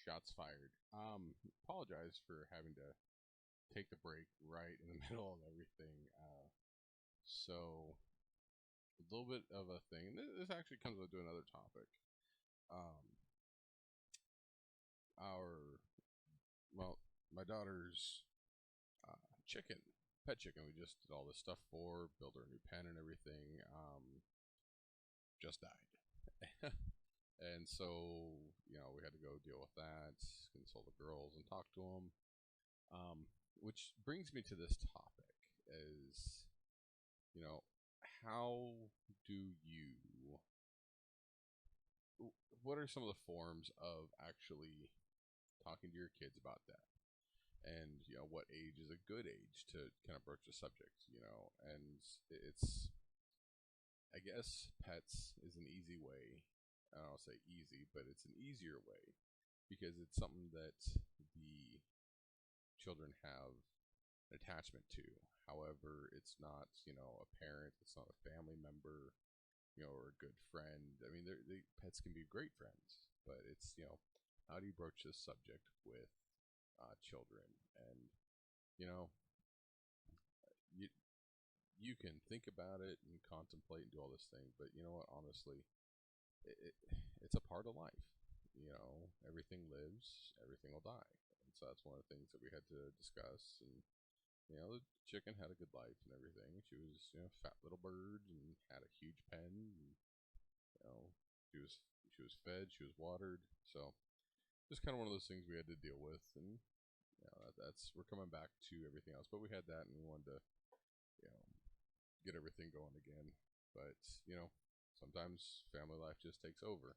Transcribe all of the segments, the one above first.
shots fired. Apologize for having to take the break right in the middle of everything. So a little bit of a thing. This actually comes into another topic. Um, our well, my daughter's chicken, pet chicken. We just did all this stuff for, built her a new pen and everything. Just died. And so, we had to go deal with that, console the girls, and talk to them. Which brings me to this topic: is you know, how do you? What are some of the forms of actually talking to your kids about that? And what age is a good age to kind of broach the subject? And it's I guess pets is an easy way. I don't say easy, but it's an easier way because it's something that the children have an attachment to. However, it's not, a parent, it's not a family member, or a good friend. I mean, pets can be great friends, but it's, how do you broach this subject with children? And, you know, you, you can think about it and contemplate and do all this thing, but you know what? Honestly, it's a part of life. Everything lives, everything will die, and so that's one of the things that we had to discuss. And the chicken had a good life and everything. She was, a fat little bird and had a huge pen. And, you know, she was fed, she was watered. So just kind of one of those things we had to deal with. And that's we're coming back to everything else. But we had that, and we wanted to, you know, get everything going again. But sometimes family life just takes over.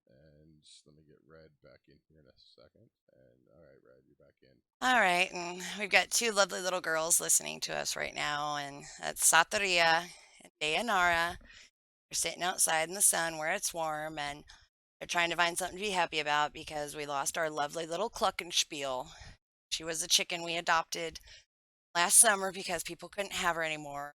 And let me get Red back in here in a second. And all right, Red, you're back in. All right, and we've got two lovely little girls listening to us right now, and that's Sataria and Dayanara. They're sitting outside in the sun where it's warm, and they're trying to find something to be happy about because we lost our lovely little Cluckenspiel. She was a chicken we adopted last summer because people couldn't have her anymore.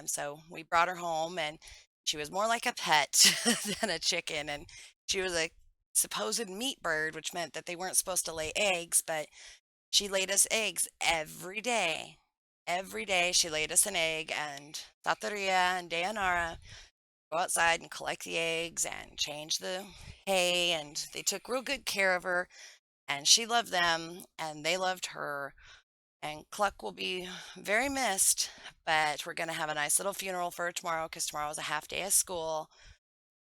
So we brought her home, and she was more like a pet than a chicken, and she was a supposed meat bird, which meant that they weren't supposed to lay eggs, but she laid us eggs every day. Every day she laid us an egg, and Tataria and Dayanara go outside and collect the eggs and change the hay, and they took real good care of her, and she loved them, and they loved her. And Cluck will be very missed, but we're going to have a nice little funeral for her tomorrow because tomorrow is a half day of school.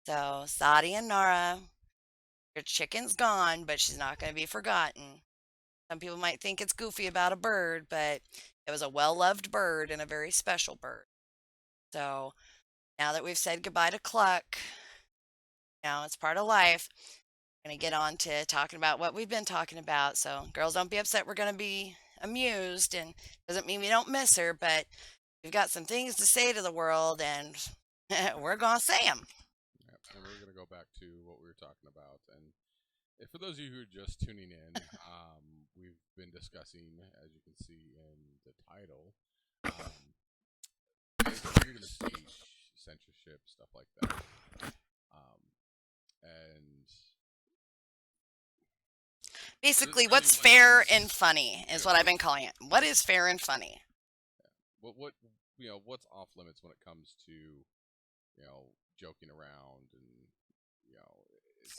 So, Sadi and Nara, your chicken's gone, but she's not going to be forgotten. Some people might think it's goofy about a bird, but it was a well loved bird and a very special bird. So now that we've said goodbye to Cluck, now it's part of life. We're going to get on to talking about what we've been talking about. So, girls, don't be upset. We're going to be amused, and doesn't mean we don't miss her, but we've got some things to say to the world, and we're going to say them. Yep. And we're going to go back to what we were talking about. And for those of you who are just tuning in, we've been discussing, as you can see in the title, freedom of speech, censorship, stuff like that. And Basically, really, what's life fair is and funny is yeah. what I've been calling it. What is fair and funny? Yeah. What's off limits when it comes to joking around and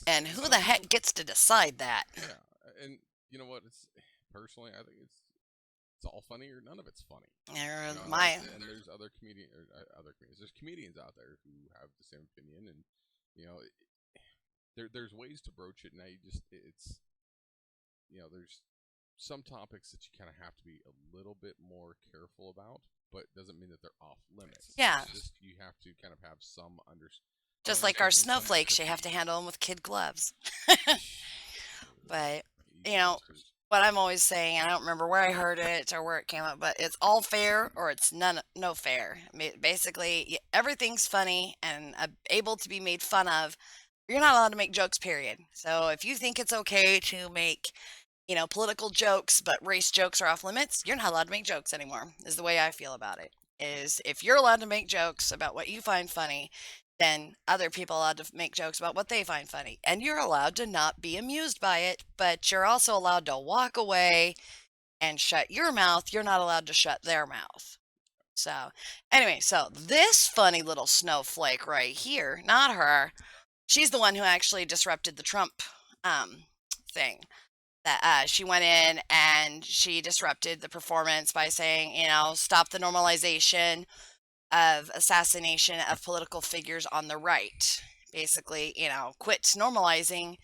And who some the people. heck gets to decide that? Yeah, and you know what? It's personally, I think it's all funny or none of it's funny. My And there's other comedians. There's comedians out there who have the same opinion, and you know, there's ways to broach it. Now there's some topics that you kind of have to be a little bit more careful about, but doesn't mean that they're off limits. Yeah, It's just you have to kind of have some just like our understanding, some snowflakes, you have to empathy. handle them with kid gloves. But you Easy know mustard. what I'm always saying, I don't remember where I heard it or where it came up, but it's all fair or it's no fair. I mean, basically, everything's funny and able to be made fun of. You're not allowed to make jokes, period. So if you think it's okay to make, political jokes, but race jokes are off limits, you're not allowed to make jokes anymore, is the way I feel about it. Is if you're allowed to make jokes about what you find funny, then other people are allowed to make jokes about what they find funny. And you're allowed to not be amused by it, but you're also allowed to walk away and shut your mouth. You're not allowed to shut their mouth. So, anyway, so this funny little snowflake right here, not her, she's the one who actually disrupted the Trump um, thing. That she went in and she disrupted the performance by saying, stop the normalization of assassination of political figures on the right. Basically, quit normalizing,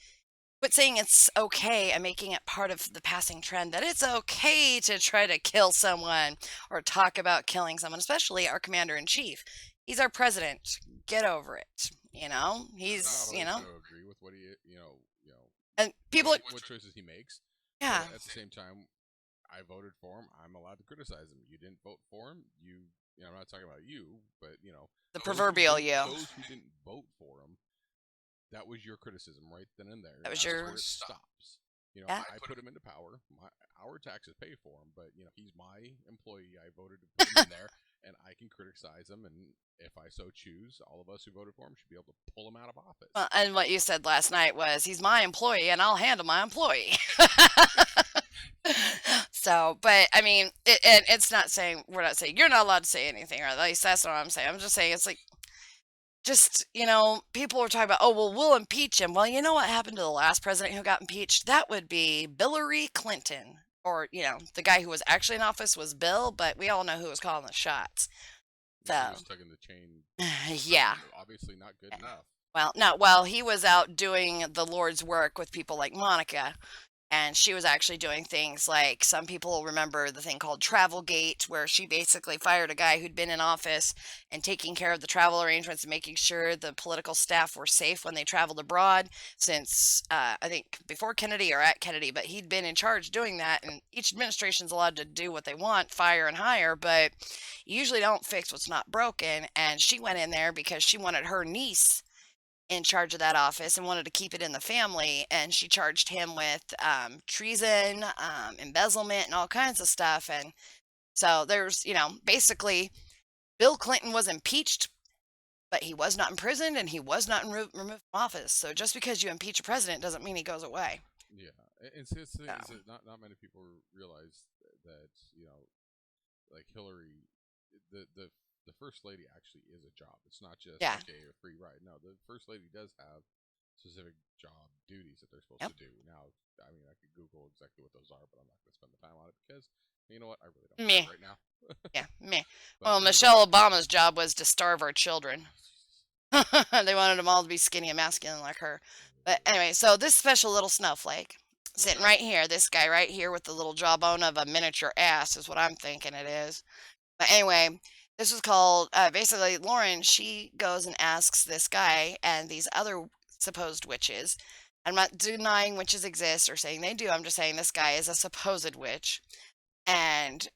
quit saying it's okay and making it part of the passing trend that it's okay to try to kill someone or talk about killing someone, especially our commander in chief. He's our president. Get over it. Not He's, always going to agree with what he, and people are, what choices he makes, but yeah, at the same time, I voted for him. I'm allowed to criticize him. You didn't vote for him. I'm not talking about you, but the proverbial you. those who didn't vote for him, that was your criticism right then and there. That was That's your, where it stops. yeah. I put him into power. Our taxes pay for him, but he's my employee. I voted to put him in there, and I can criticize him. And if I so choose, all of us who voted for him should be able to pull him out of office. Well, and what you said last night was, he's my employee and I'll handle my employee. So, but I mean, it's not saying, we're not saying you're not allowed to say anything, or at least that's not what I'm saying. I'm just saying it's like, just, people are talking about, oh, well, we'll impeach him. Well, you know what happened to the last president who got impeached? That would be Hillary Clinton. Or, the guy who was actually in office was Bill, but we all know who was calling the shots. He So, was tugging the chain. yeah. Obviously not good enough. Well, no, well, he was out doing the Lord's work with people like Monica. And she was actually doing things like, some people will remember the thing called Travelgate, where she basically fired a guy who'd been in office and taking care of the travel arrangements and making sure the political staff were safe when they traveled abroad. Since I think before Kennedy or at Kennedy, but he'd been in charge doing that. And each administration's allowed to do what they want, fire and hire, but you usually don't fix what's not broken. And she went in there because she wanted her niece in charge of that office and wanted to keep it in the family, and she charged him with treason, embezzlement, and all kinds of stuff. And so there's, basically Bill Clinton was impeached, but he was not imprisoned and he was not removed from office. So just because you impeach a president doesn't mean he goes away. Yeah, and see, the thing So, is that not many people realize that like Hillary, the first lady actually is a job. It's not just yeah. okay a free ride. No, the first lady does have specific job duties that they're supposed Yep. to do. Now, I mean, I could Google exactly what those are, but I'm not going to spend the time on it because you know what, I really don't Meh. care right now. Yeah. Meh. But Well, Michelle Obama's job was to starve our children. They wanted them all to be skinny and masculine like her. But anyway, so this special little snowflake sitting right here, this guy right here with the little jawbone of a miniature ass is what I'm thinking it is. But anyway, this was called, basically, Lauren, she goes and asks this guy and these other supposed witches. I'm not denying witches exist or saying they do. I'm just saying this guy is a supposed witch. And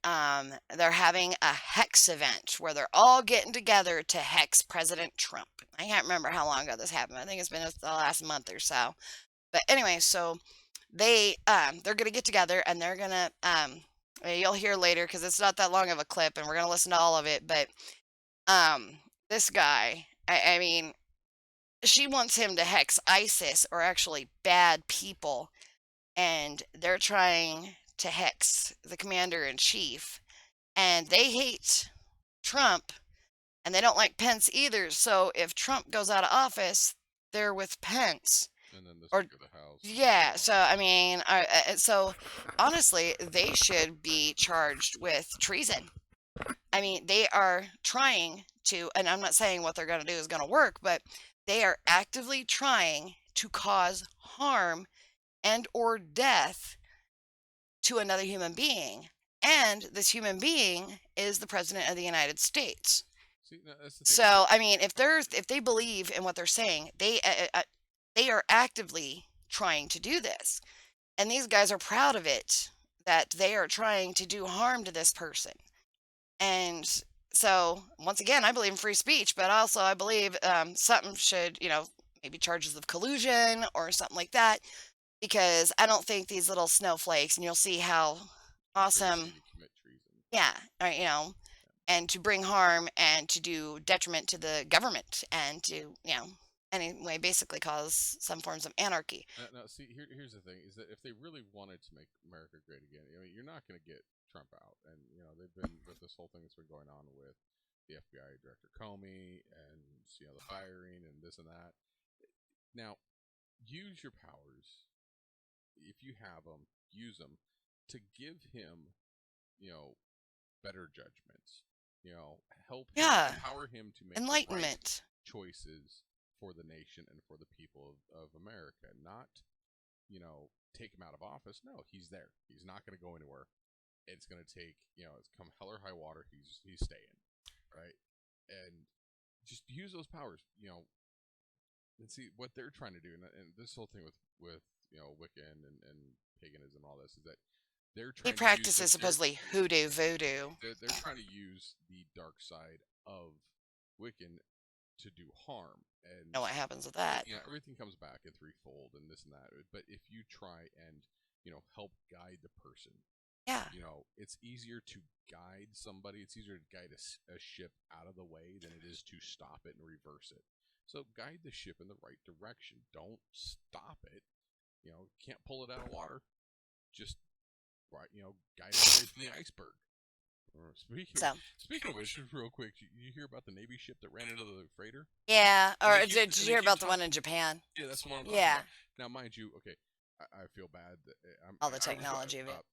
they're having a hex event where they're all getting together to hex President Trump. I can't remember how long ago this happened. I think it's been the last month or so. But anyway, so they're gonna get together and they're gonna you'll hear later because it's not that long of a clip and we're gonna listen to all of it. But this guy, I mean, she wants him to hex ISIS, or actually bad people, and they're trying to hex the commander in chief, and they hate Trump and they don't like Pence either. So if Trump goes out of office, they're with Pence. and then the Or Speaker of the House. yeah, so I mean, so honestly, they should be charged with treason. I mean, they are trying to, and I'm not saying what they're going to do is going to work, but they are actively trying to cause harm and or death to another human being. And this human being is the president of the United States. See, no, that's the thing. So, I mean, if they believe in what they're saying, they are actively trying to do this. And these guys are proud of it, that they are trying to do harm to this person. And so, once again, I believe in free speech, but also I believe something should, maybe charges of collusion or something like that, because I don't think these little snowflakes, and you'll see how awesome, Commit treason. yeah, right, and to bring harm and to do detriment to the government and to, anyway, basically cause some forms of anarchy. Now, see, here's the thing: is that if they really wanted to make America great again, I mean, you're not going to get Trump out, and they've been with this whole thing that's been going on with the FBI Director Comey, and the firing and this and that. Now, use your powers if you have them. Use them to give him, better judgments. Help him, Yeah. empower him to make the right Enlightenment. choices for the nation and for the people of America. Not, take him out of office. No, he's there. He's not going to go anywhere. It's going to take, it's come hell or high water. He's staying, right? And just use those powers, and see what they're trying to do. And this whole thing with Wiccan and paganism and all this is that they're He trying to use practices supposedly hoodoo voodoo. they're trying to use the dark side of Wiccan to do harm. And Know what happens with that? everything comes back in threefold and this and that. But if you try and help guide the person, Yeah. it's easier to guide somebody. It's easier to guide a ship out of the way than it is to stop it and reverse it. So guide the ship in the right direction. Don't stop it. Can't pull it out of water. Just guide it away from the iceberg. Speaking of which, just real quick, you hear about the Navy ship that ran into the freighter? Yeah. And Or they keep- did you and they hear keep about the talking- one in Japan? Yeah, that's the one I'm talking Yeah. about. Now, mind you, okay, I feel bad that All the I was technology of it.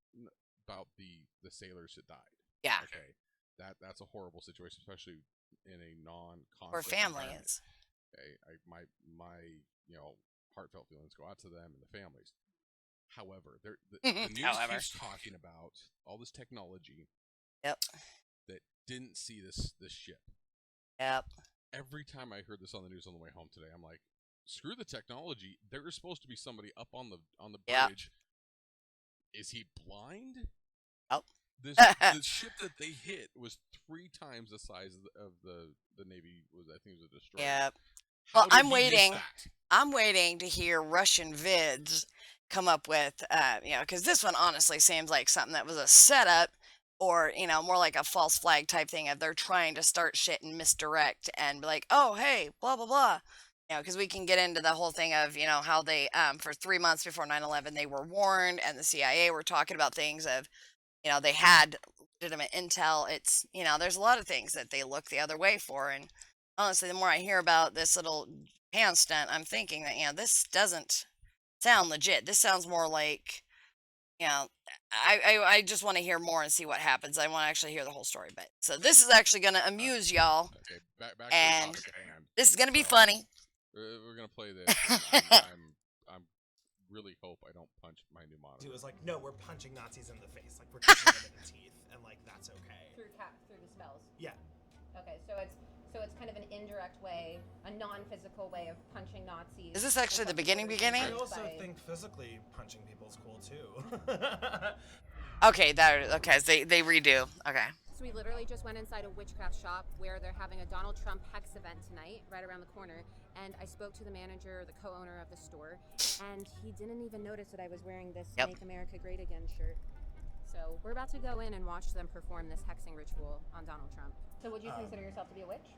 about the sailors that died. Yeah. Okay, that's a horrible situation, especially in a non-conflict Or environment. families. Okay, my heartfelt feelings go out to them and the families. However, the news However. keeps talking about all this technology Yep. that didn't see this ship. Yep. Every time I heard this on the news on the way home today, I'm like, screw the technology. There is supposed to be somebody up on the Yep. bridge. Is he blind? Yep. The ship that they hit was 3 times the size of the Navy I think it was a destroyer. Yep. How Well, did I'm he miss waiting. that? I'm waiting to hear Russian vids come up with, because this one honestly seems like something that was a setup or, more like a false flag type thing of they're trying to start shit and misdirect and be like, oh, hey, blah, blah, blah. Because we can get into the whole thing of, how they, for 3 months before 9/11, they were warned and the CIA were talking about things of, they had legitimate intel. It's, there's a lot of things that they look the other way for. And honestly, the more I hear about this little Japan stunt, I'm thinking that, this doesn't sound legit. This sounds more like, I just want to hear more and see what happens. I want to actually hear the whole story. But so this is actually going to amuse y'all. Okay, back And to the topic at hand. This is going to be So, funny. We're gonna play this. And I'm really hope I don't punch my new monitor. He was like, no, we're punching Nazis in the face, like we're kicking them in the teeth, and like that's okay. Through the spells. Yeah. Okay, so it's kind of an indirect way, a non-physical way of punching Nazis. Is this actually the beginning? I also think physically punching people's cool too. Okay, they redo. Okay. So we literally just went inside a witchcraft shop where they're having a Donald Trump hex event tonight, right around the corner. And I spoke to the manager, the co-owner of the store, and he didn't even notice that I was wearing this Make America Great Again shirt. So we're about to go in and watch them perform this hexing ritual on Donald Trump. So would you consider yourself to be a witch?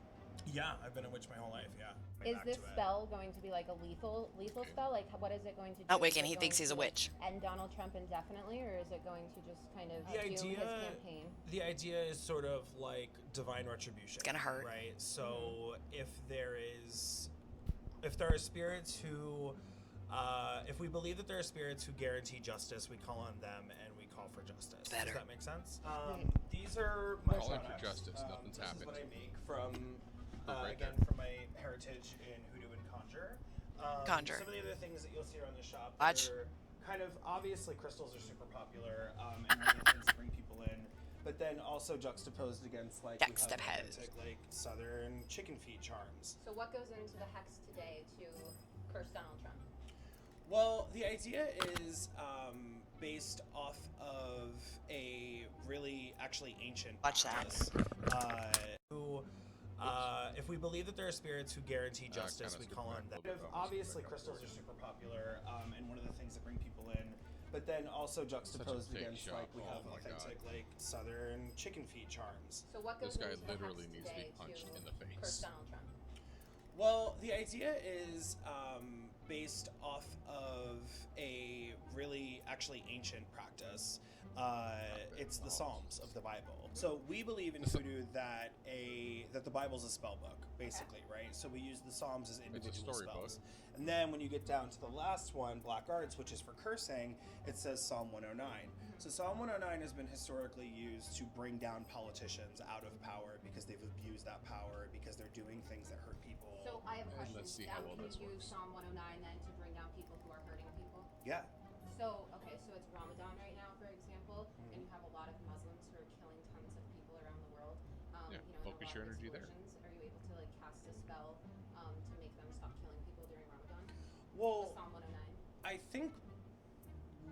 Yeah, I've been a witch my whole life, yeah. Is this spell going to be like a lethal spell? Like, what is it going to do? Not Wiccan, Is it he thinks going he's a to witch. end Donald Trump indefinitely, or is it going to just kind of doom his campaign? The idea is sort of like divine retribution. It's gonna hurt. Right? So if there are spirits who, if we believe that there are spirits who guarantee justice, we call on them and we call for justice. Better. Does that make sense? These are my Calling for products. justice, nothing's this happened. This is what I make from, Right again, there. from my heritage in hoodoo and conjure. Conjure. Some of the other things that you'll see around the shop Watch. are kind of, obviously crystals are super popular, and one of the things that bring people in, but then also juxtaposed against like we have Juxtaposed. authentic, like southern chicken feet charms. So what goes into the hex today to curse Donald Trump? Well, the idea is based off of a really actually ancient Watch that. practice. If we believe that there are spirits who guarantee justice, kinda we call on them. super popular. Obviously, crystals are super popular, and one of the things that bring people in. But But then also Such a juxtaposed fake against, shop. like, we Oh have my authentic, like, southern chicken feet charms. So what This goes guy into the literally hex needs to be today punched to in the curse face. Donald Trump? Well, the idea is based off of a really actually ancient practice. It's the Psalms of the Bible. So we believe in Voodoo that the Bible's a spell book, basically, right? So we use the Psalms as individual storybook. spells. And then when you get down to the last one, Black Arts, which is for cursing, it says Psalm 109. So Psalm 109 has been historically used to bring down politicians out of power because they've abused that power, because they're doing things that hurt people. So I have a question. Let's see how well Can this you use works. Psalm 109 then to bring down people who are hurting people? Yeah. So, okay, so it's Ramadan right now, for example, and you have a lot of Muslims who are killing tons of people around the world. Yeah, You know, focus in a your lot of energy there. explosions. Are you able to like cast a spell to make them stop killing people during Ramadan? Well, With Psalm 109. I think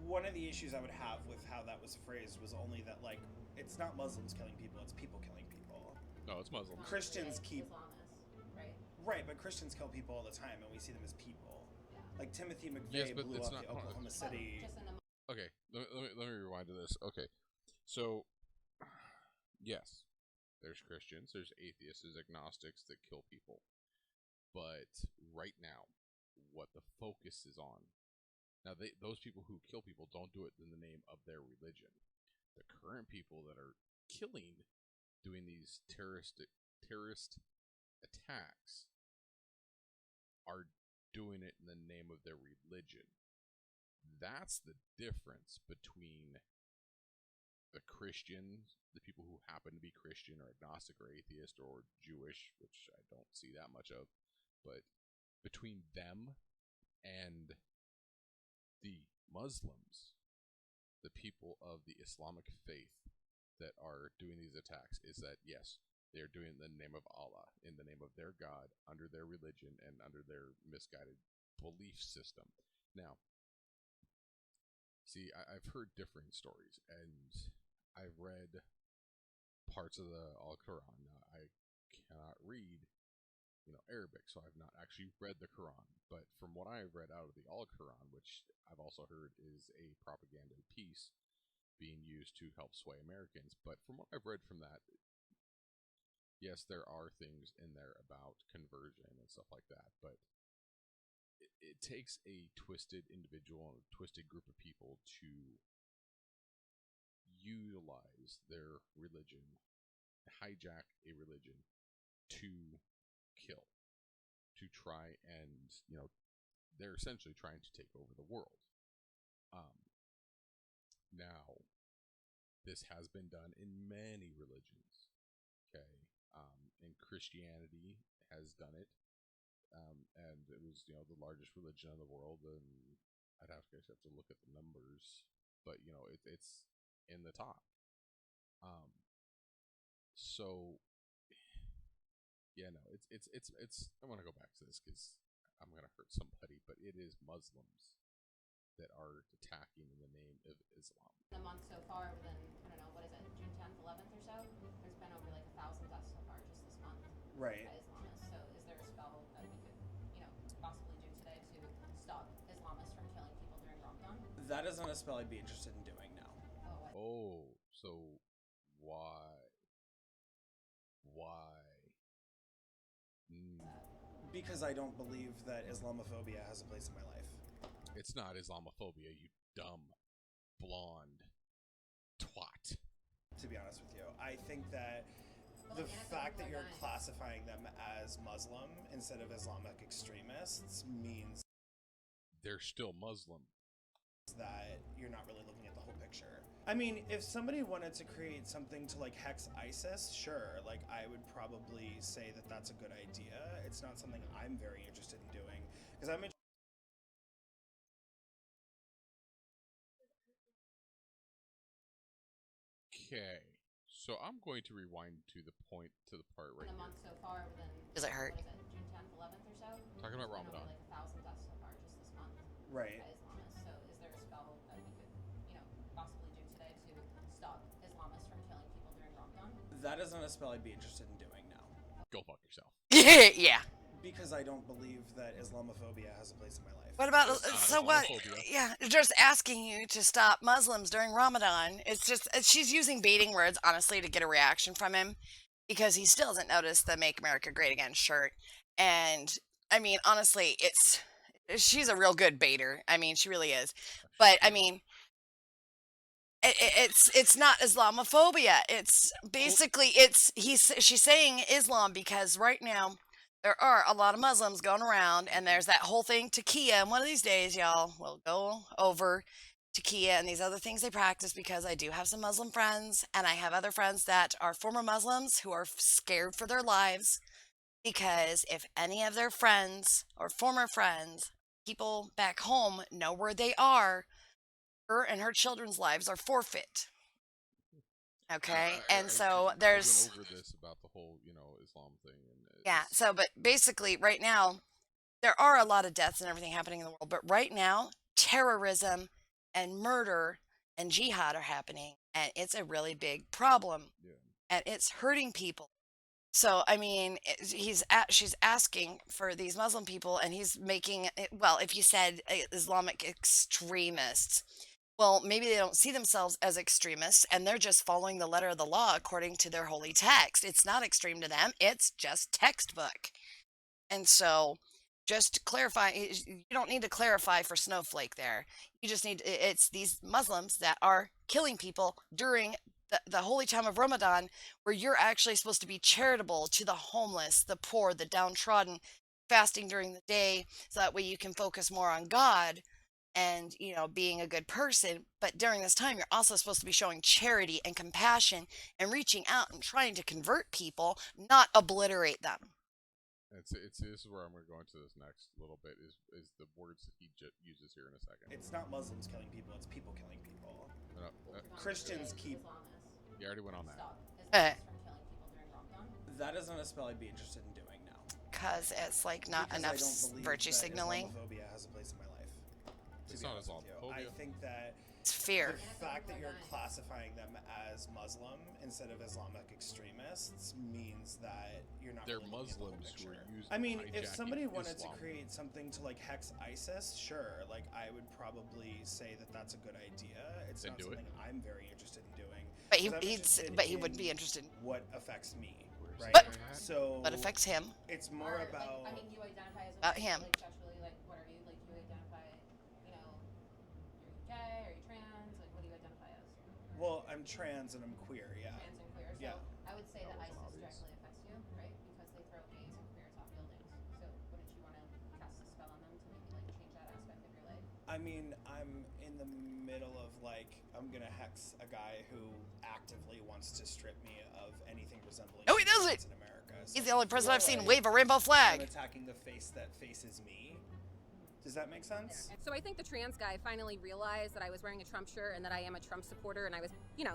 one of the issues I would have with how that was phrased was only that, like, it's not Muslims killing people, it's people killing people. No, it's Muslims. Christians keep... Islamists, right? Right, but Christians kill people all the time, and we see them as people. Yeah. Like, Timothy McVeigh Yes, but blew it's up not- the Oklahoma City... Just in the Okay, let me rewind to this. Okay, so yes, there's Christians, there's atheists, there's agnostics that kill people, but right now, what the focus is on now, those people who kill people don't do it in the name of their religion. The current people that are killing, doing these terrorist attacks, are doing it in the name of their religion. That's the difference between the Christians, the people who happen to be Christian or agnostic or atheist or Jewish, which I don't see that much of, but between them and the Muslims, the people of the Islamic faith that are doing these attacks, is that yes, they're doing it in the name of Allah, in the name of their God, under their religion and under their misguided belief system. Now, see, I've heard differing stories, and I've read parts of the Al-Quran. Now, I cannot read, Arabic, so I've not actually read the Quran. But from what I've read out of the Al-Quran, which I've also heard is a propaganda piece being used to help sway Americans, but from what I've read from that, yes, there are things in there about conversion and stuff like that, but it takes a twisted individual and a twisted group of people to utilize their religion, hijack a religion to kill, to try and, they're essentially trying to take over the world. Now, this has been done in many religions, okay? And Christianity has done it. And it was, the largest religion in the world, and I'd have to look at the numbers, but it's in the top. So yeah, no, it's. I want to go back to this because I'm gonna hurt somebody, but it is Muslims that are attacking in the name of Islam. The month so far, within, I don't know, what is it, June 10th, 11th or so? There's been over like 1,000 deaths so far just this month. Right. By Islamists. So is there a spell that we could, possibly do today to stop Islamists from killing people during Ramadan? That is not a spell I'd be interested in doing now. Oh, so why? Because I don't believe that Islamophobia has a place in my life. It's not Islamophobia, you dumb, blonde twat. To be honest with you, I think that the fact that you're classifying them as Muslim instead of Islamic extremists means they're still Muslim. That you're not really looking at the whole picture. I mean, if somebody wanted to create something to like hex ISIS, sure, like I would probably say that that's a good idea. It's not something I'm very interested in doing because I'm Okay, so I'm going to rewind to the part right The here. month so far, within, Does it hurt? what is it, June 10th, 11th or so? Talking about There's been Ramadan. over like 1,000 deaths so far just this month. right. By Islamists. So is there a spell that we could, possibly do today to stop Islamists from killing people during Ramadan? That is not a spell I'd be interested in doing now. Go fuck yourself. Yeah. Because I don't believe that Islamophobia has a place in my life. What about It's not so what? Islamophobia. Yeah, just asking you to stop Muslims during Ramadan. It's just she's using baiting words, honestly, to get a reaction from him because he still hasn't noticed the "Make America Great Again" shirt. And I mean, honestly, she's a real good baiter. I mean, she really is. But I mean, it's not Islamophobia. It's basically she's saying Islam because right now there are a lot of Muslims going around, and there's that whole thing Taqiyya. And one of these days, y'all will go over Taqiyya and these other things they practice because I do have some Muslim friends, and I have other friends that are former Muslims who are scared for their lives because if any of their friends or former friends, people back home know where they are, her and her children's lives are forfeit. Okay, and so I there's went over this about the whole, Islam thing, and yeah. So, but basically, right now there are a lot of deaths and everything happening in the world. But right now, terrorism and murder and jihad are happening, and it's a really big problem, yeah. and it's hurting people. So, I mean, she's asking for these Muslim people, and he's making it, well, if you said Islamic extremists, well, maybe they don't see themselves as extremists and they're just following the letter of the law according to their holy text. It's not extreme to them, it's just textbook. And so, just to clarify, you don't need to clarify for Snowflake there. You just need, it's these Muslims that are killing people during the holy time of Ramadan, where you're actually supposed to be charitable to the homeless, the poor, the downtrodden, fasting during the day, so that way you can focus more on God and being a good person. But during this time, you're also supposed to be showing charity and compassion and reaching out and trying to convert people, not obliterate them. This is where I'm going to go into this next little bit is the words that he uses here in a second. It's not Muslims killing people, it's people killing people. No, Christians keep... You already went on that. That is not a spell I'd be interested in doing now. Because it's like not Because enough I don't believe virtue that signaling. Islamophobia has a place in my life. It's not Islamophobia. I think that It's fear. the fact that you're classifying them as Muslim instead of Islamic extremists means that you're not. They're really looking at the whole Muslims who are picture. used. I mean, if hijacking somebody wanted Islam. to create something to like hex ISIS, sure. Like I would probably say that that's a good idea. It's Then not do it. something I'm very interested in doing. But 'cause I'm interested he in wouldn't be interested. what affects me, right? But- So But affects him. it's more about. Like, I mean, you identify as About him. Like, sexually, like, what are you? Like, do you identify, you're gay? Are you trans? Like, what do you identify as? Well, I'm trans and I'm queer. Yeah. Trans and queer. So Yeah. I would say that That ISIS wasn't obvious. directly affects you, right? Because they throw gays and queers off buildings. So wouldn't you want to cast a spell on them to maybe like change that aspect of your life? I mean, I'm in the middle of like, I'm gonna hex a guy who actively wants to strip me of anything resembling. No, he human doesn't! rights in America. So He's the only person I've seen like, wave a rainbow I'm flag. attacking the face that faces me. Does that make sense? So I think the trans guy finally realized that I was wearing a Trump shirt and that I am a Trump supporter, and I was,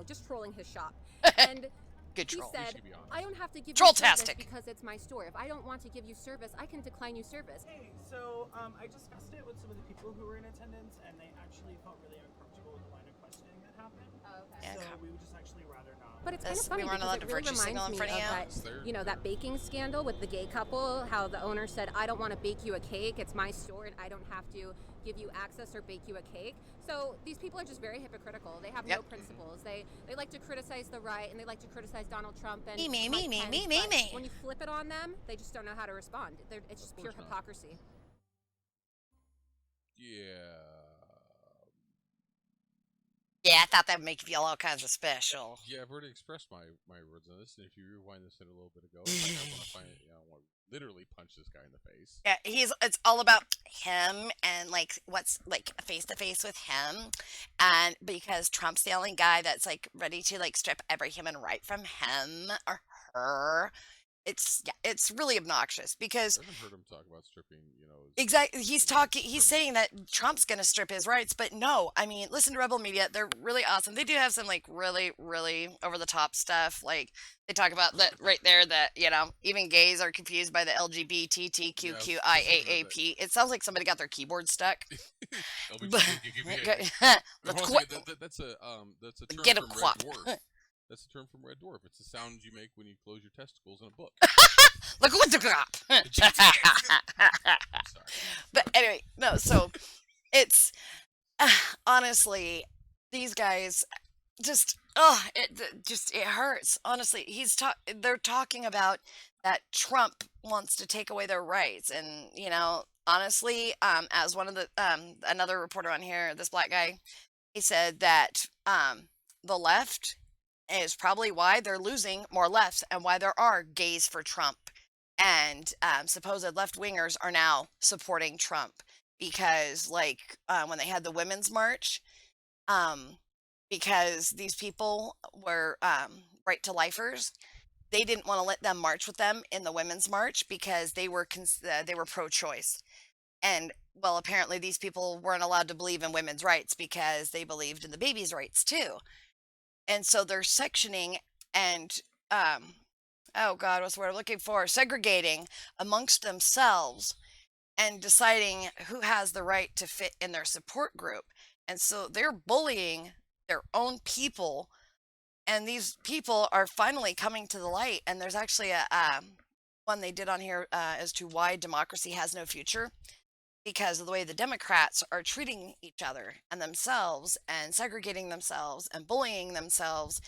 just trolling his shop. And Good he troll. You said, should be honest. I don't have to give Troll-tastic. you service because it's my store. If I don't want to give you service, I can decline you service. Hey, so I discussed it with some of the people who were in attendance, and they actually felt really uncomfortable with the line of questioning that happened. Oh, okay. Yeah, So okay. we would just actually rather not. But it's kind of This- funny we weren't because allowed it to really virtue signal in reminds me front of you? of Yes, they're- that, that baking scandal with the gay couple, how the owner said, I don't want to bake you a cake, it's my store, and I don't have to give you access or bake you a cake. So these people are just very hypocritical. They have no Yep. principles. They like to criticize the right, and they like to criticize Donald Trump and Me, me, Mike me, Pence, me, me, but me. when you flip it on them, they just don't know how to respond. It's just Of pure course not. hypocrisy. Yeah. Yeah, I thought that would make you feel all kinds of special. Yeah, I've already expressed my words on this, and if you rewind this in a little bit ago, I want to literally punch this guy in the face. Yeah, it's all about him and like what's like face to face with him, and because Trump's the only guy that's like ready to like strip every human right from him or her. It's really obnoxious because I haven't heard him talk about stripping, exactly he's human rights talking he's from- saying that Trump's gonna strip his rights, but no, I mean listen to Rebel Media, they're really awesome. They do have some like really over the top stuff, like they talk about that right there that even gays are confused by the LGBTQQIAAP. It sounds like somebody got their keyboard stuck. Let's quit. That's a term Get a from quap. Red Dwarf. That's a term from Red Dwarf. It's the sound you make when you close your testicles in a book. Look what the crap. Sorry. But anyway, no. So it's honestly these guys just it hurts. Honestly, they're talking about that Trump wants to take away their rights, and honestly, as one of the another reporter on here, this black guy, he said that the left is probably why they're losing more lefts and why there are gays for Trump. And supposed left wingers are now supporting Trump because, like, when they had the women's march, um, because these people were right to lifers, they didn't want to let them march with them in the women's march because they were pro-choice. And well, apparently these people weren't allowed to believe in women's rights because they believed in the baby's rights too. And so they're sectioning and oh God, what's the word I'm looking for? Segregating amongst themselves and deciding who has the right to fit in their support group. And so they're bullying their own people, and these people are finally coming to the light. And there's actually a one they did on here as to why democracy has no future, because of the way the Democrats are treating each other and themselves and segregating themselves and bullying themselves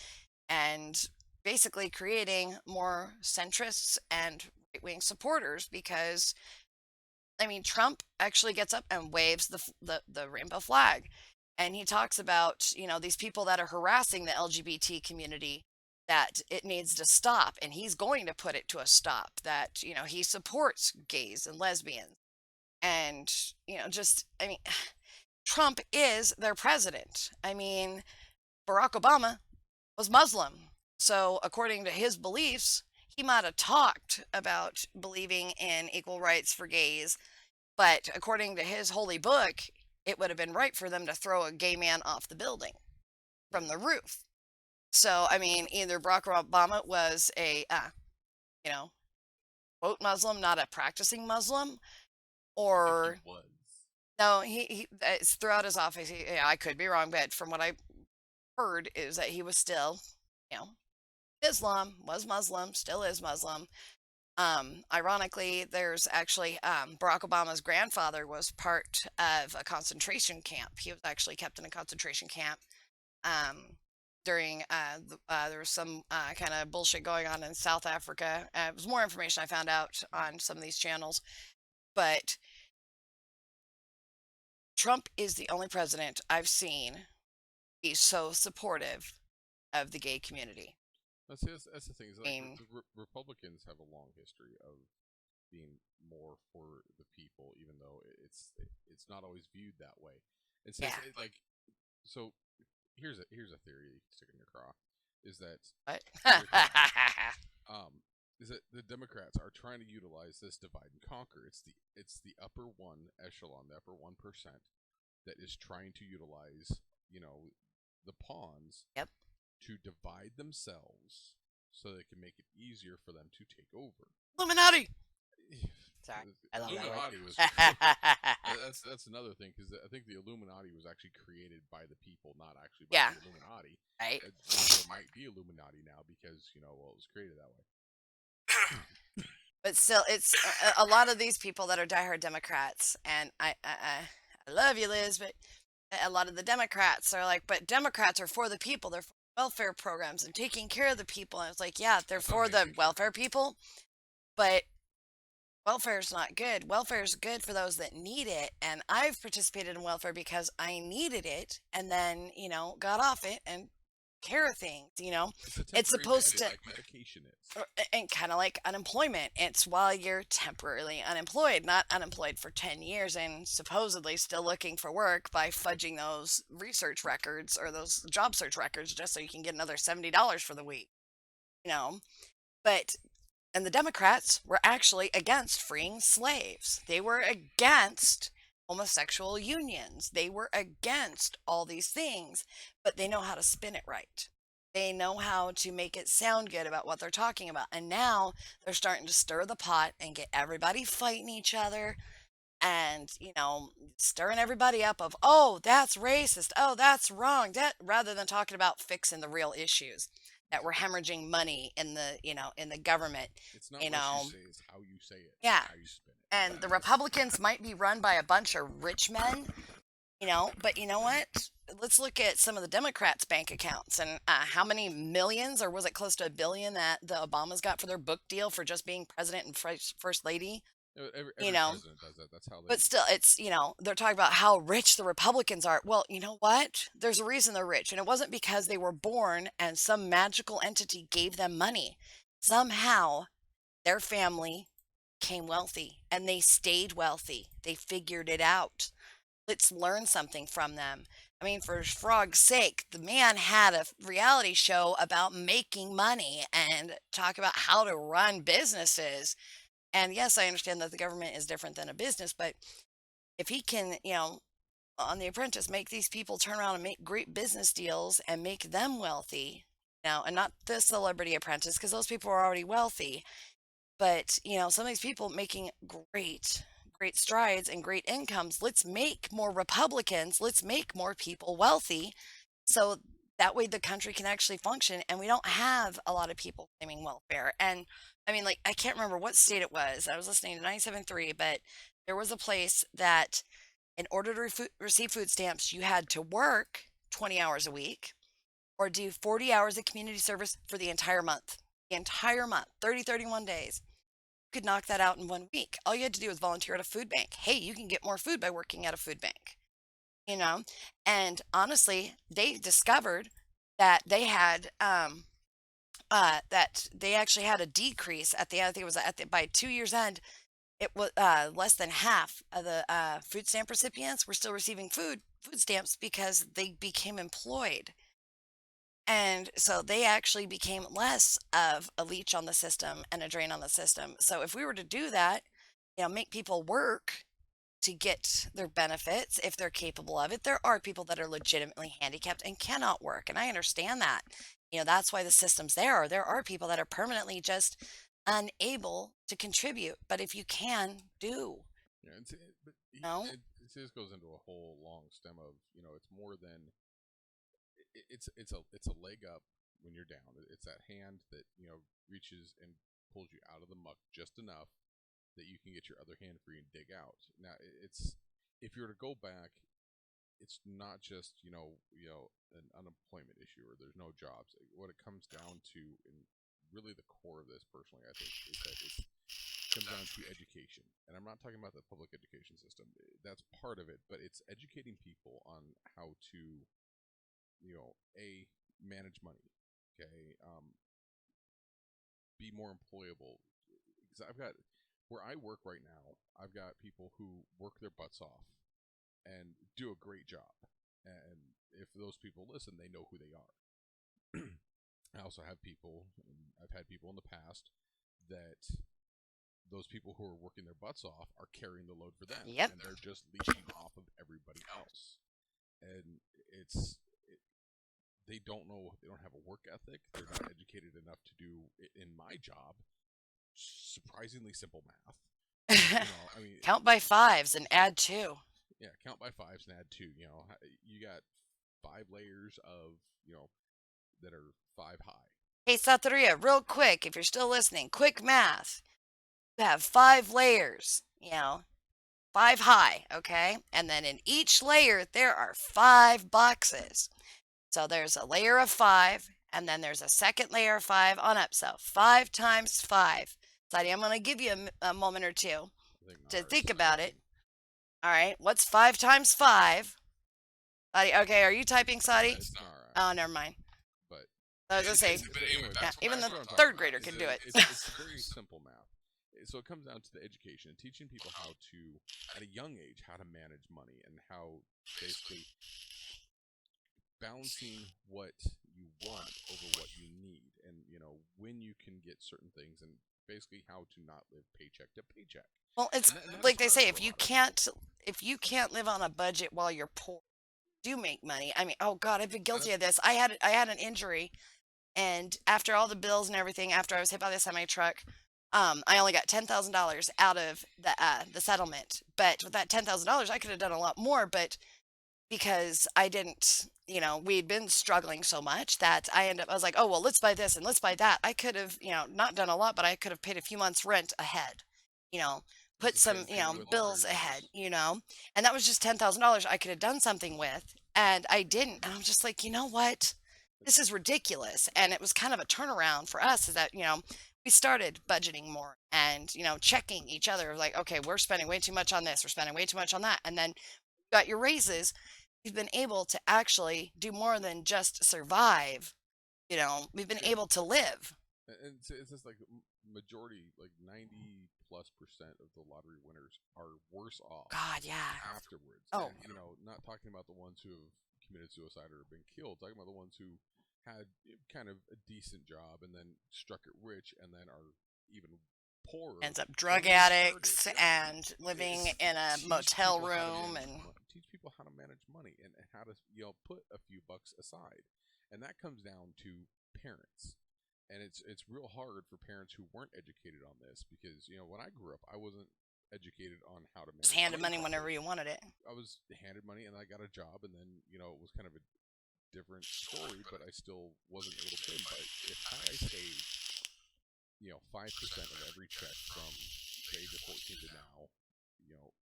and basically creating more centrists and right-wing supporters. Because I mean, Trump actually gets up and waves the rainbow flag, and he talks about these people that are harassing the LGBT community, that it needs to stop, and he's going to put it to a stop. That he supports gays and lesbians, and I mean, Trump is their president. I mean, Barack Obama was Muslim, so according to his beliefs, he might have talked about believing in equal rights for gays, but according to his holy book, it would have been right for them to throw a gay man off the building from the roof. So, I mean, either Barack Obama was a, quote Muslim, not a practicing Muslim, or He was. no, he it's throughout his office. I could be wrong, but from what I heard is that he was still, you know, Islam, was Muslim, still is Muslim. Ironically, there's actually Barack Obama's grandfather was part of a concentration camp. He was actually kept in a concentration camp during there was some kind of bullshit going on in South Africa. It was more information I found out on some of these channels, but Trump is the only president I've seen be so supportive of the gay community. That's the thing. Is like Republicans have a long history of being more for the people, even though it's not always viewed that way. It's Yeah. like so. Here's a theory you can stick in your craw. Is that What? is that the Democrats are trying to utilize this divide and conquer. It's the upper one echelon, the upper 1% that is trying to utilize the pawns. Yep. To divide themselves so they can make it easier for them to take over. Illuminati. Sorry, I love Illuminati that was that's another thing, because I think the Illuminati was actually created by the people, not actually by the Illuminati. Right. There might be Illuminati now because it was created that way. But still, it's a lot of these people that are diehard Democrats, and I love you, Liz, but a lot of the Democrats are like, but Democrats are for the people. They're for welfare programs and taking care of the people. And it's like, yeah, they're for the welfare people, but welfare is not good. Welfare is good for those that need it. And I've participated in welfare because I needed it, and then, got off it and care of things, it's supposed to, like medication is. and kind of like unemployment. It's while you're temporarily unemployed, not unemployed for 10 years and supposedly still looking for work by fudging those research records or those job search records just so you can get another $70 for the week, but and the Democrats were actually against freeing slaves. They were against homosexual unions. They were against all these things, but they know how to spin it right. They know how to make it sound good about what they're talking about. And now they're starting to stir the pot and get everybody fighting each other and, stirring everybody up of, oh, that's racist. Oh, that's wrong. Rather than talking about fixing the real issues that were hemorrhaging money in the, in the government, It's not you what know. you say, it's how you say it, Yeah. how you spin it. And the That's- Republicans might be run by a bunch of rich men, but you know what? Let's look at some of the Democrats' bank accounts and how many millions, or was it close to $1 billion that the Obamas got for their book deal for just being president and first lady? Every You know, president does that. That's how they. But still, it's, they're talking about how rich the Republicans are. Well, you know what? There's a reason they're rich. And it wasn't because they were born and some magical entity gave them money. Somehow, their family became wealthy and they stayed wealthy. They figured it out. Let's learn something from them. I mean, for frog's sake, the man had a reality show about making money and talk about how to run businesses. And yes, I understand that the government is different than a business, but if he can, on The Apprentice, make these people turn around and make great business deals and make them wealthy, and not the Celebrity Apprentice, because those people are already wealthy, but, some of these people making great strides and great incomes. Let's make more Republicans, let's make more people wealthy, so that way the country can actually function and we don't have a lot of people claiming welfare. And I mean, like, I can't remember what state it was. I was listening to 97.3, but there was a place that in order to receive food stamps, you had to work 20 hours a week or do 40 hours of community service for the entire month. The entire month, 30, 31 days. You could knock that out in 1 week. All you had to do was volunteer at a food bank. Hey, you can get more food by working at a food bank. And honestly, they discovered that they had that they actually had a decrease at the, I think it was by 2 years end. It was less than half of the food stamp recipients were still receiving food stamps because they became employed. And so they actually became less of a leech on the system and a drain on the system. So if we were to do that, make people work to get their benefits if they're capable of it. There are people that are legitimately handicapped and cannot work, and I understand that. That's why the system's there. There are people that are permanently just unable to contribute, but if you can, do. Yeah, but No? it just goes into a whole long stem of it's more than it's a leg up when you're down. It's that hand that reaches and pulls you out of the muck just enough that you can get your other hand free and dig out. Now, it's if you were to go back, it's not just an unemployment issue or there's no jobs. What it comes down to, and really the core of this, personally, I think, is that it comes down to education. And I'm not talking about the public education system. That's part of it, but it's educating people on how to, manage money. Okay, be more employable. Because I've got where I work right now, I've got people who work their butts off and do a great job. And if those people listen, they know who they are. I also have people, and I've had people in the past that those people who are working their butts off are carrying the load for them. Yep. And they're just leeching off of everybody else. And they don't know, they don't have a work ethic. They're not educated enough to do, in my job, surprisingly simple math. I mean, Count by fives and add two. Yeah, count by fives and add two. You got 5 layers of that are 5 high. Hey, Sataria, real quick, if you're still listening, quick math. You have 5 layers, 5 high, okay? And then in each layer, there are 5 boxes. So there's a layer of 5, and then there's a second layer of 5 on up. So 5 times 5. Sadi, I'm going to give you a moment or two to think about it. All right, what's 5 times 5? Sadi, okay, are you typing, Sadi? Oh, never mind. But I was going to say, anyway, even the what I'm talking 3rd about grader is can that do it. It's very simple math. So it comes down to the education, teaching people how to, at a young age, how to manage money and how basically balancing what you want over what you need, and when you can get certain things, and basically how to not live paycheck to paycheck. Well, it's like they say, if you can't live on a budget while you're poor, do make money. I mean, oh God, I've been guilty of this. I had an injury, and after all the bills and everything, after I was hit by the semi truck, I only got $10,000 out of the settlement. But with that $10,000, I could have done a lot more. But because I didn't we'd been struggling so much that I was like, oh, well, let's buy this and let's buy that. I could have, not done a lot, but I could have paid a few months rent ahead, you know, It's put the some, same thing with bills ours. ahead, and that was just $10,000 I could have done something with. And I didn't. And I'm just like, you know what? This is ridiculous. And it was kind of a turnaround for us is that, we started budgeting more and, checking each other like, okay, we're spending way too much on this. We're spending way too much on that. And then you got your raises. We've been able to actually do more than just survive. We've been Yeah. able to live. And it's just like majority, like 90+% of the lottery winners are worse off God, yeah. afterwards. Oh. And, not talking about the ones who have committed suicide or been killed, talking about the ones who had kind of a decent job and then struck it rich and then are even poorer. Ends up than drug they addicts started. Yeah. and living It's in a teach motel people how to room manage and teach people how to manage money and how to put a few bucks aside, and that comes down to parents. And it's real hard for parents who weren't educated on this because when I grew up, I wasn't educated on how to manage just handed money properly. whenever you wanted it. I was handed money and I got a job, and then it was kind of a different story, but I still wasn't able to pay. But if I saved 5% of every check from the age of 14 to now,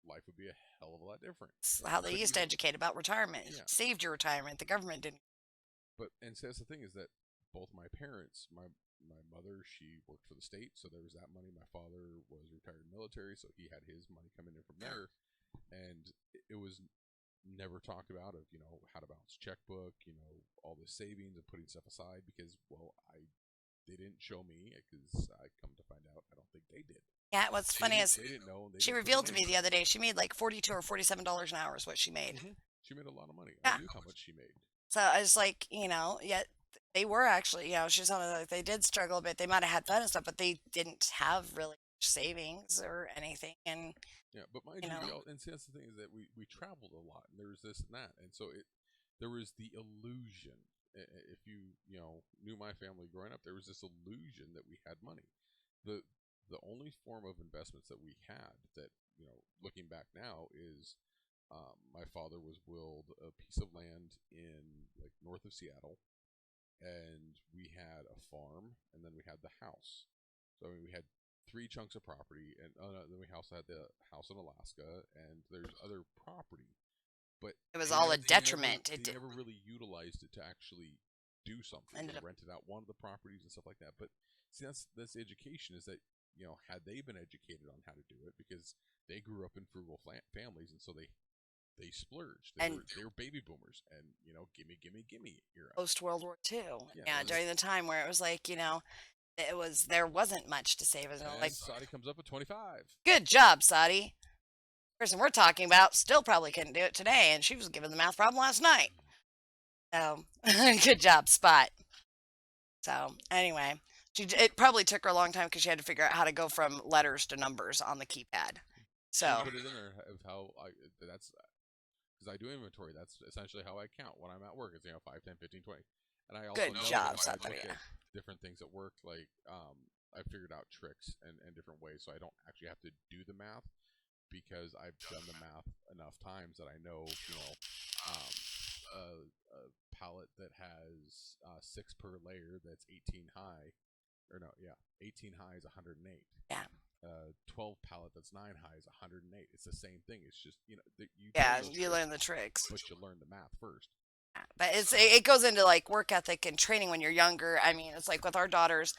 life would be a hell of a lot different. It's how they But used to educate about retirement. Yeah. Saved your retirement. The government didn't. And so that's the thing is that both my parents, my mother, she worked for the state, so there was that money. My father was retired military, so he had his money coming in from there, and it was never talked about of how to balance checkbook, all the savings and putting stuff aside because they didn't show me because I come to find out I don't think they did. Yeah, what's funny is They didn't know. she revealed to me the other day she made like $42 or $47 an hour is what she made. She made a lot of money. Yeah. I knew how much she made. So I was like, yet they were actually, she was telling me like they did struggle a bit. They might have had fun and stuff, but they didn't have really savings or anything. And yeah, but mind you, and see, that's the thing is that we traveled a lot, and there was this and that, and so there was the illusion. If you knew my family growing up, there was this illusion that we had money. The only form of investments that we had that looking back now is my father was willed a piece of land in like north of Seattle, and we had a farm, and then we had the house. So I mean, we had 3 chunks of property, and then we also had the house in Alaska, and there's other property, but it was all a detriment. They never really utilized it to actually do something. They rented out one of the properties and stuff like that. But see, that's education. Is that had they been educated on how to do it, because they grew up in frugal families, and so they splurged. They were baby boomers, and gimme era. Post World War II. Yeah, during the time where it was like there wasn't much to save. Like Saudi comes up at 25. Good job, Saudi. The person we're talking about still probably couldn't do it today, and she was given the math problem last night. So good job, Spot. So anyway, it probably took her a long time because she had to figure out how to go from letters to numbers on the keypad. So put it in there of how that's because I do inventory. That's essentially how I count when I'm at work. It's 5, 10, 15, 20. And I also good know job, that if I look Sataria. at different things at work, like I figured out tricks and different ways, so I don't actually have to do the math because I've done the math enough times that I know a pallet that has 6 per layer that's 18 high, 18 high is 108. Yeah. 12 pallet that's 9 high is 108. It's the same thing. It's just you learn the tricks, but you learn the math first. But it goes into like work ethic and training when you're younger. I mean, it's like with our daughters,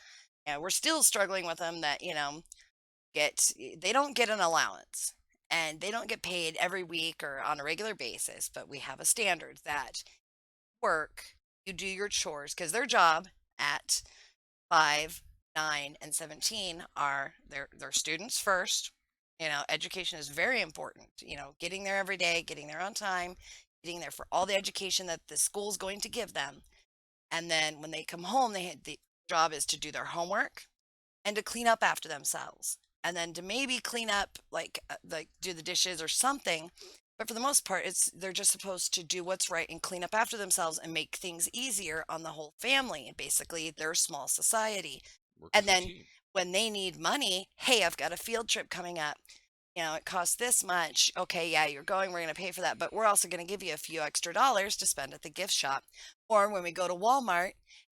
we're still struggling with them that they don't get an allowance and they don't get paid every week or on a regular basis. But we have a standard that work, you do your chores because their job at 5, 9, and 17 are they're students first. Education is very important. Getting there every day, getting there on time, getting there for all the education that the school's going to give them. And then when they come home, the job is to do their homework and to clean up after themselves. And then to maybe clean up, like do the dishes or something. But for the most part, they're just supposed to do what's right and clean up after themselves and make things easier on the whole family. And basically, their small society. And then when they need money, hey, I've got a field trip coming up. it costs this much. Okay, yeah, you're going, we're going to pay for that, but we're also going to give you a few extra dollars to spend at the gift shop. Or when we go to Walmart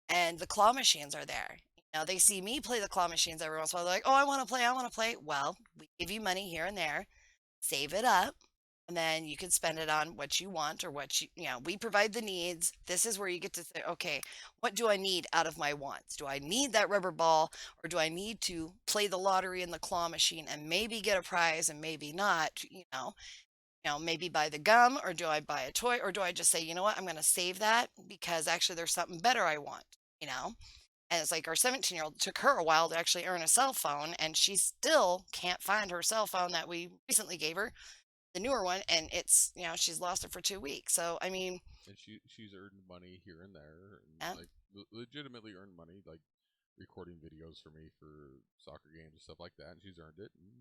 and the claw machines are there. They see me play the claw machines every once in a while. They're like, oh, I want to play, I want to play. Well, we give you money here and there, save it up, and then you can spend it on what you want or we provide the needs. This is where you get to say, okay, what do I need out of my wants? Do I need that rubber ball, or do I need to play the lottery in the claw machine and maybe get a prize and maybe not? Maybe buy the gum, or do I buy a toy, or do I just say, you know what, I'm going to save that because actually there's something better I want, you know? And it's like our 17-year-old, took her a while to actually earn a cell phone, and she still can't find her cell phone that we recently gave her, the newer one, and it's, she's lost it for 2 weeks. So, I mean, And she's earned money here and there, and yeah, like legitimately earned money, like recording videos for me for soccer games and stuff like that. And she's earned it. And,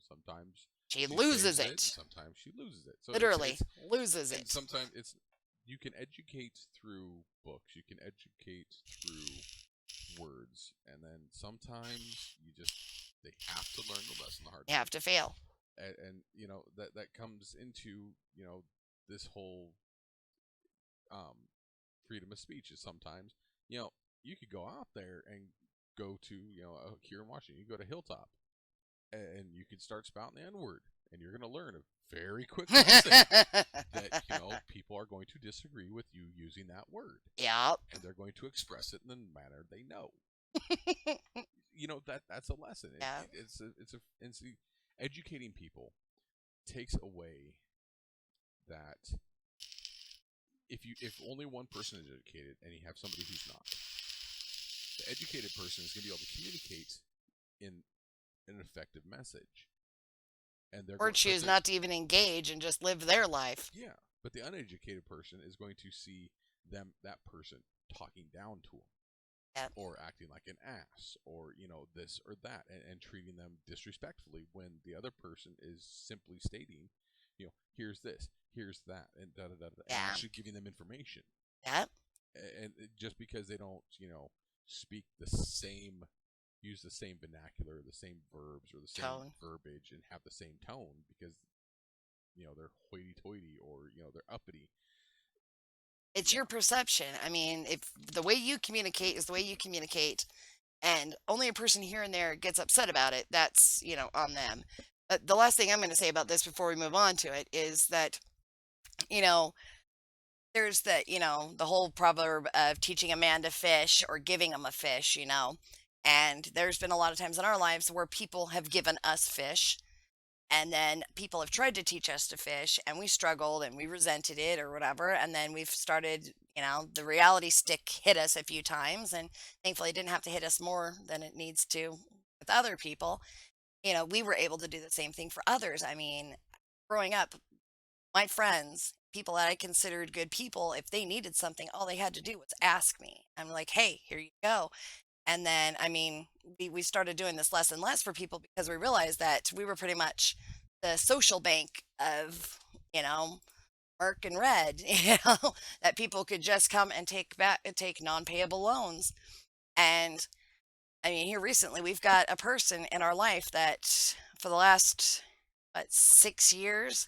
sometimes she she loses saves it, and it. sometimes she loses it. So Literally loses and it. sometimes it's you can educate through books, you can educate through words, and then sometimes they have to learn the lesson the hard You way. have to fail. And that comes into this whole freedom of speech. Is sometimes you could go out there and go to here in Washington, you go to Hilltop, and you could start spouting the N-word, and you're going to learn a very quick lesson that people are going to disagree with you using that word, Yep. and they're going to express it in the manner they know. That's a lesson. Yeah. It's educating people takes away that if only one person is educated and you have somebody who's not, the educated person is going to be able to communicate in an effective message, and Or choose not to even engage and just live their life. Yeah, but the uneducated person is going to see that person talking down to them. Yep. Or acting like an ass, or this or that, and treating them disrespectfully when the other person is simply stating, here's this, here's that, and da da da, and actually giving them information. Yep. And just because they don't, speak the same, use the same vernacular, the same verbs, or the same tone, verbiage, and have the same tone, because they're hoity-toity, or they're uppity. It's your perception. I mean, if the way you communicate is the way you communicate, and only a person here and there gets upset about it, that's, on them. But the last thing I'm going to say about this before we move on to it is that, there's the whole proverb of teaching a man to fish or giving him a fish, and there's been a lot of times in our lives where people have given us fish. And then people have tried to teach us to fish, and we struggled and we resented it or whatever. And then we've started, the reality stick hit us a few times, and thankfully it didn't have to hit us more than it needs to with other people. We were able to do the same thing for others. I mean, growing up, my friends, people that I considered good people, if they needed something, all they had to do was ask me. I'm like, hey, here you go. And then, I mean, we started doing this less and less for people because we realized that we were pretty much the social bank of, Merck and Red, that people could just come and take non-payable loans. And I mean, here recently, we've got a person in our life that for the last, 6 years,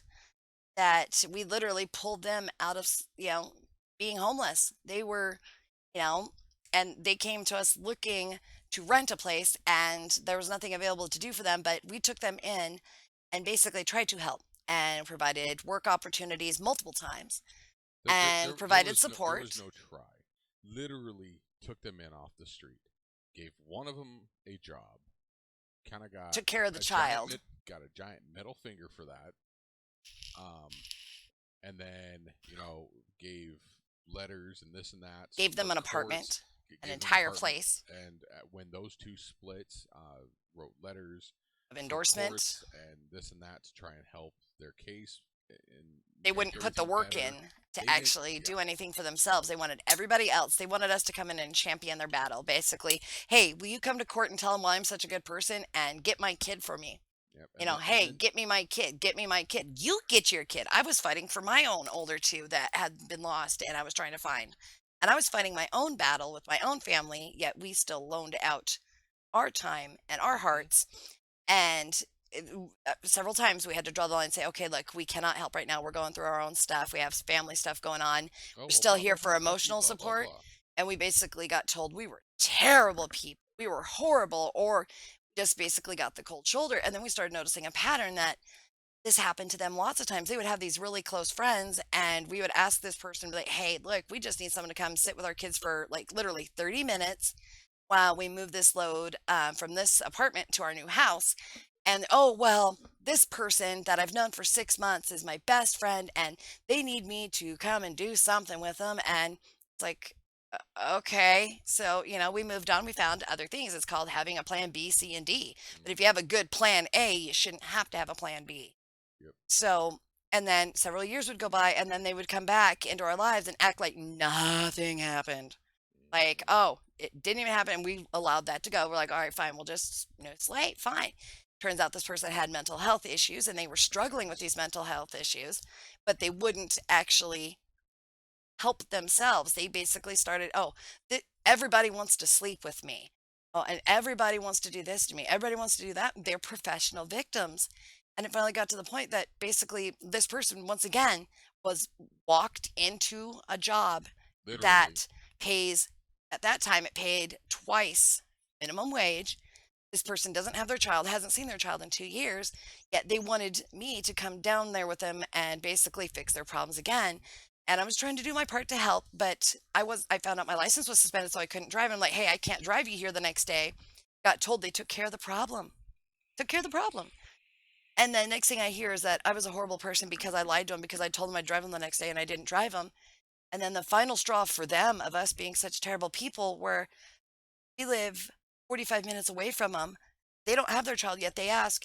that we literally pulled them out of, being homeless. They were, and they came to us looking to rent a place, and there was nothing available to do for them, but we took them in and basically tried to help and provided work opportunities multiple times and provided support. There was no try. Literally took them in off the street, gave one of them a job, kind of took care of the child, got a giant middle finger for that, and then gave letters and this and that, gave them an apartment, an entire place, and when those two split, wrote letters of endorsement and this and that to try and help their case. And they wouldn't put the work in to actually do anything for themselves. They wanted everybody else. They wanted us to come in and champion their battle. Basically, hey, will you come to court and tell them why I'm such a good person and get my kid for me? Yep. Hey, get me my kid. Get me my kid. You get your kid. I was fighting for my own older two that had been lost, and I was trying to find. And I was fighting my own battle with my own family, yet we still loaned out our time and our hearts. And several times we had to draw the line and say, okay, look, we cannot help right now. We're going through our own stuff. We have family stuff going on. Oh, We're well, still blah, here blah, for blah, blah, emotional blah, blah, support. blah. And we basically got told we were terrible people. We were horrible, or just basically got the cold shoulder. And then we started noticing a pattern that this happened to them lots of times. They would have these really close friends, and we would ask this person, be like, hey, look, we just need someone to come sit with our kids for like literally 30 minutes while we move this load from this apartment to our new house. And oh, well, this person that I've known for 6 months is my best friend, and they need me to come and do something with them. And it's like, okay. So, we moved on. We found other things. It's called having a plan B, C, and D. But if you have a good plan A, you shouldn't have to have a plan B. Yep. So, and then several years would go by, and then they would come back into our lives and act like nothing happened. Like, oh, it didn't even happen. And we allowed that to go. We're like, all right, fine. We'll just, it's late. Fine. Turns out this person had mental health issues, and they were struggling with these mental health issues, but they wouldn't actually help themselves. They basically started, oh, everybody wants to sleep with me. Oh, and everybody wants to do this to me. Everybody wants to do that. They're professional victims. And it finally got to the point that basically this person, once again, was walked into a job Literally. that pays, at that time, it paid twice minimum wage. This person doesn't have their child, hasn't seen their child in 2 years, yet they wanted me to come down there with them and basically fix their problems again. And I was trying to do my part to help, but I found out my license was suspended, so I couldn't drive. I'm like, hey, I can't drive you here the next day. Got told they took care of the problem. Took care of the problem. And the next thing I hear is that I was a horrible person because I lied to them, because I told them I'd drive them the next day and I didn't drive them. And then the final straw for them, of us being such terrible people, where we live 45 minutes away from them. They don't have their child yet. They ask,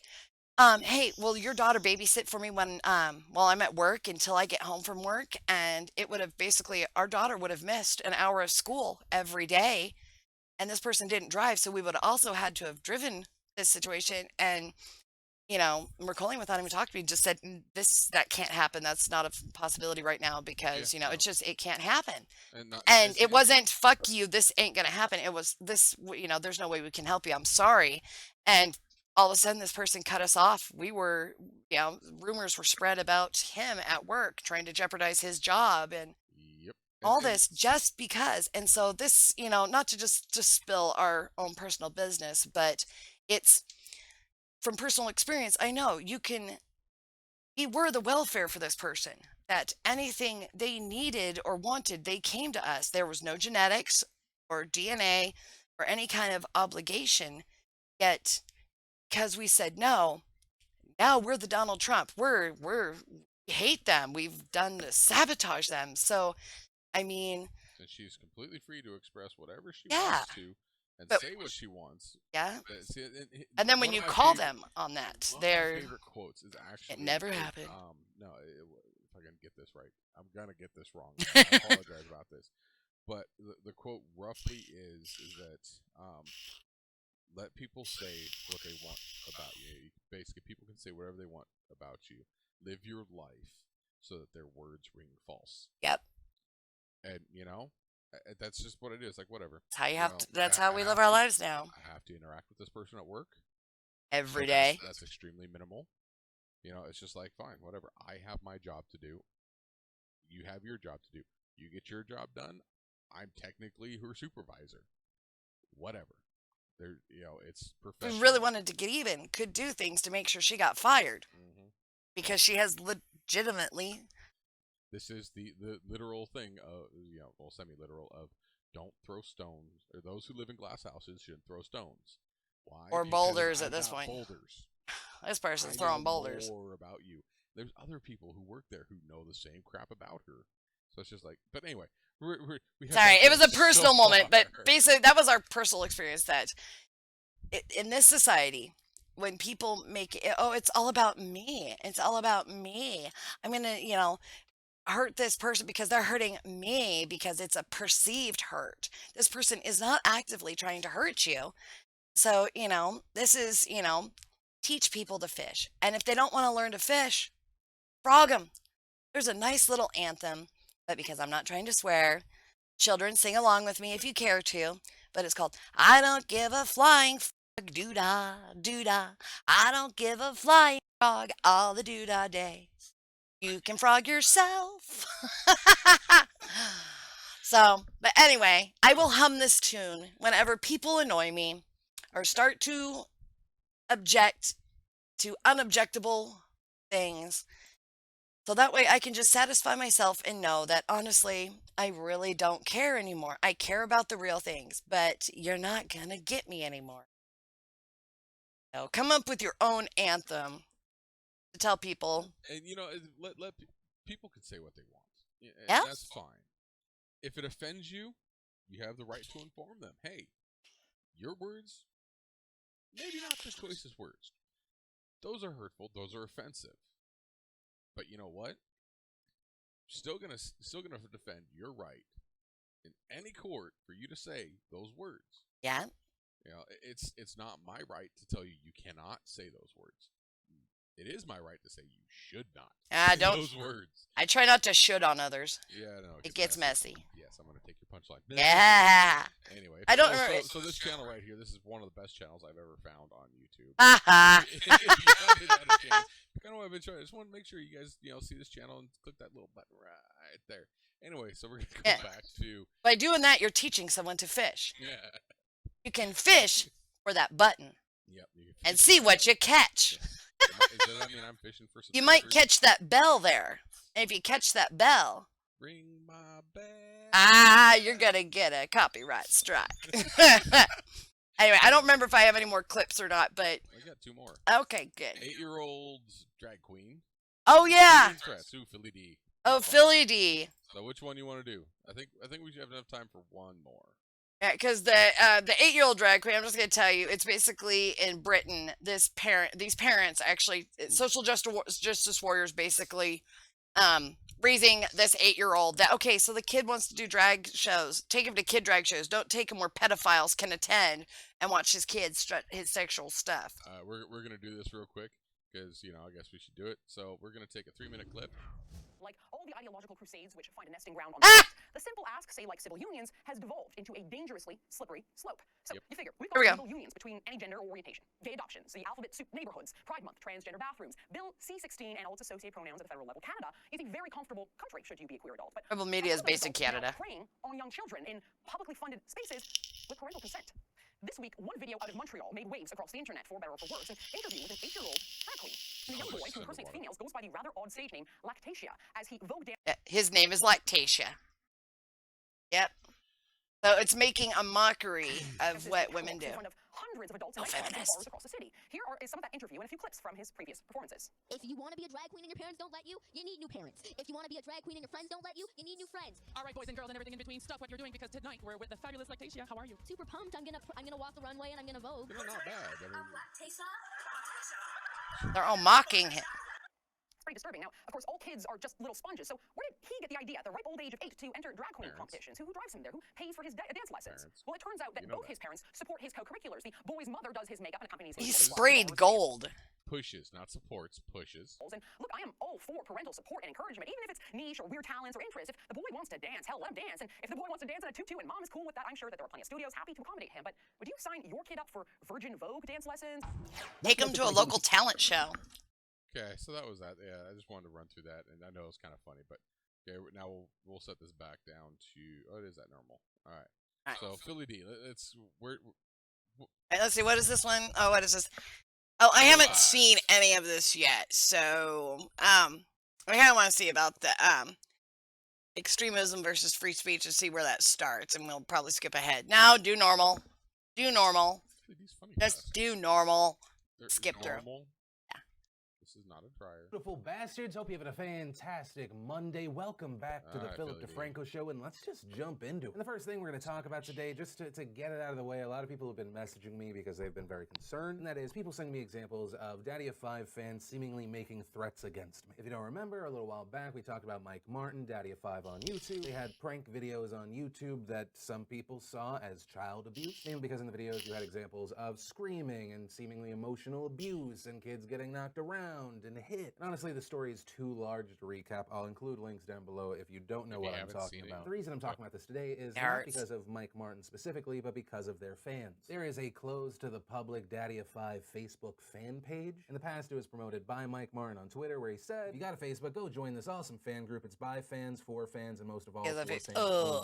hey, will your daughter babysit for me when while I'm at work until I get home from work? And it would have basically, our daughter would have missed an hour of school every day, and this person didn't drive, so we would have also had to have driven this situation. And Mercolian, without even talking to me, just said, that can't happen. That's not a possibility right now, because Yeah, no. it can't happen. And And it wasn't, fuck you, this ain't gonna happen. It was this, there's no way we can help you. I'm sorry. And all of a sudden, this person cut us off. We were, rumors were spread about him at work, trying to jeopardize his job and Yep. all this just because. And so this, not to just spill our own personal business, but it's from personal experience. I know we were the welfare for this person, that anything they needed or wanted, they came to us. There was no genetics or DNA or any kind of obligation, yet because we said no, now we're the Donald Trump. We hate them. We've done to sabotage them. So, I mean, and she's completely free to express whatever she Yeah. wants to and But- say what she wants. yeah. See, And then when one you of my call favorite- them on that, one of my they're favorite quotes is actually never happened. No, if I can get this right, I'm gonna get this wrong. I apologize about this, but the quote roughly is that let people say what they want about you. Basically, people can say whatever they want about you. Live your life so that their words ring false. Yep. And that's just what it is. Like, whatever. That's how you have know, to, that's I- how I we have live our to- lives now. I have to interact with this person at work Every but that's- day. That's extremely minimal. It's just like, fine, whatever. I have my job to do. You have your job to do. You get your job done. I'm technically her supervisor. Whatever. It's If professional. we really wanted to get even, could do things to make sure she got fired, Mhm. because she has legitimately. This is the literal thing, well, semi-literal, of don't throw stones, or those who live in glass houses shouldn't throw stones. Why? Or Because boulders I at this got point. Boulders. This person's I throwing know boulders. more about you. There's other people who work there who know the same crap about her. So it's just like, but anyway, we have Sorry, it was a so personal moment, but far. basically that was our personal experience, that in this society, when people make it, oh, it's all about me. It's all about me. I'm going to, hurt this person because they're hurting me, because it's a perceived hurt. This person is not actively trying to hurt you. So, this is, teach people to fish. And if they don't want to learn to fish, frog them. There's a nice little anthem, but because I'm not trying to swear, children, sing along with me if you care to, but it's called I Don't Give a Flying Doo-dah, doo-dah. I don't give a flying frog all the doo-dah day. You can frog yourself. So, but anyway, I will hum this tune whenever people annoy me or start to object to unobjectable things. So that way I can just satisfy myself and know that honestly, I really don't care anymore. I care about the real things, but you're not going to get me anymore. So come up with your own anthem to tell people. And let people can say what they want. Yeah, and Yeah. that's fine. If it offends you, you have the right to inform them. Hey, your words, maybe not the choicest words. Those are hurtful. Those are offensive. But you know what? Still gonna defend your right in any court for you to say those words. Yeah. It's not my right to tell you you cannot say those words. It is my right to say you should not say don't. those words. I try not to should on others. Yeah, no. It gets messy. Yes, I'm gonna take your punchline. Yeah. Anyway, I don't remember. So this channel right here, this is one of the best channels I've ever found on YouTube. Haha. If you haven't had a chance, kind of what I've been trying. I just want to make sure you guys, see this channel and click that little button right there. Anyway, so we're gonna go back to. By doing that, you're teaching someone to fish. Yeah. You can fish for that button. Yep. And see what you catch. Does that mean I'm fishing for some You might treasures? catch that bell there. And if you catch that bell, Ring my bell. you're gonna get a copyright strike. Anyway, I don't remember if I have any more clips or not, but I got two more. okay, good. 8-year-old drag queen. Oh yeah. Sue Philly D. Oh, Philly D. So which one you want to do? I think we should have enough time for one more. Yeah, because the 8-year-old drag queen, I'm just gonna tell you, it's basically in Britain. These parents actually, social justice warriors, basically, raising this 8-year-old. Okay, so the kid wants to do drag shows. Take him to kid drag shows. Don't take him where pedophiles can attend and watch his kids strut his sexual stuff. We're gonna do this real quick because I guess we should do it. So we're gonna take a 3-minute clip. Like all the ideological crusades which find a nesting ground on the simple ask, say like civil unions, has devolved into a dangerously slippery slope. So you figure, we've got civil unions between any gender or orientation, gay adoptions, the alphabet soup neighborhoods, Pride Month, transgender bathrooms, Bill C-16 and all its associated pronouns at the federal level. Canada is a very comfortable country should you be a queer adult. But Rebel media is based in Canada. Preying on young children in publicly funded spaces with parental consent. This week, one video out of Montreal made waves across the internet, for better or for worse, an interview with an 8-year-old drag queen. And the young boy, who impersonates females, goes by the rather odd stage name Lactatia, as he vogue His name is Lactatia. Yep. So it's making a mockery of what women do. in front of hundreds of adults in bars across the city. Here is some of that interview and a few clips from his previous performances. If you want to be a drag queen and your parents don't let you, you need new parents. If you want to be a drag queen and your friends don't let you, you need new friends. All right, boys and girls and everything in between, stop what you're doing because tonight we're with the fabulous Lactatia. How are you? Super pumped. I'm gonna walk the runway and I'm gonna vogue. Not bad. They're all mocking him. It's pretty disturbing. Now, of course, all kids are just little sponges. So where did he get the idea at the ripe old age of 8 to enter drag queen competitions? Who drives him there? Who pays for his dance lessons? Well, it turns out that both his parents support his co-curriculars. The boy's mother does his makeup and accompanies him. He sprayed gold. Pushes, not supports, pushes. And look, I am all for parental support and encouragement, even if it's niche or weird talents or interests. If the boy wants to dance, hell, let him dance. And if the boy wants to dance in a tutu and mom is cool with that, I'm sure that there are plenty of studios happy to accommodate him. But would you sign your kid up for Virgin Vogue dance lessons? Take him to a local talent show. Okay, so that was that. Yeah, I just wanted to run through that, and I know it's kind of funny, but okay, now we'll set this back down to. Oh, it is that normal. All right. So Philly D, let's Let's see. What is this one? Oh, what is this? Oh, I haven't seen any of this yet, so I kind of want to see about the extremism versus free speech and see where that starts, and we'll probably skip ahead. Now, do normal. Do normal. Just do normal. Skip through. This is not a dryer. Beautiful bastards, hope you're having a fantastic Monday. Welcome back to the Philip DeFranco Show, and let's just jump into it. And the first thing we're going to talk about today, just to get it out of the way, a lot of people have been messaging me because they've been very concerned, and that is people sending me examples of Daddy of 5 fans seemingly making threats against me. If you don't remember, a little while back, we talked about Mike Martin, Daddy of 5 on YouTube. They had prank videos on YouTube that some people saw as child abuse, mainly because in the videos you had examples of screaming and seemingly emotional abuse and kids getting knocked around and hit. And honestly, the story is too large to recap. I'll include links down below if you don't know what I'm talking about. The reason I'm talking about this today is not because of Mike Martin specifically, but because of their fans. There is a closed to the public Daddy of 5 Facebook fan page. In the past, it was promoted by Mike Martin on Twitter, where he said, if you got a Facebook, go join this awesome fan group. It's by fans, for fans, and most of all, for fans.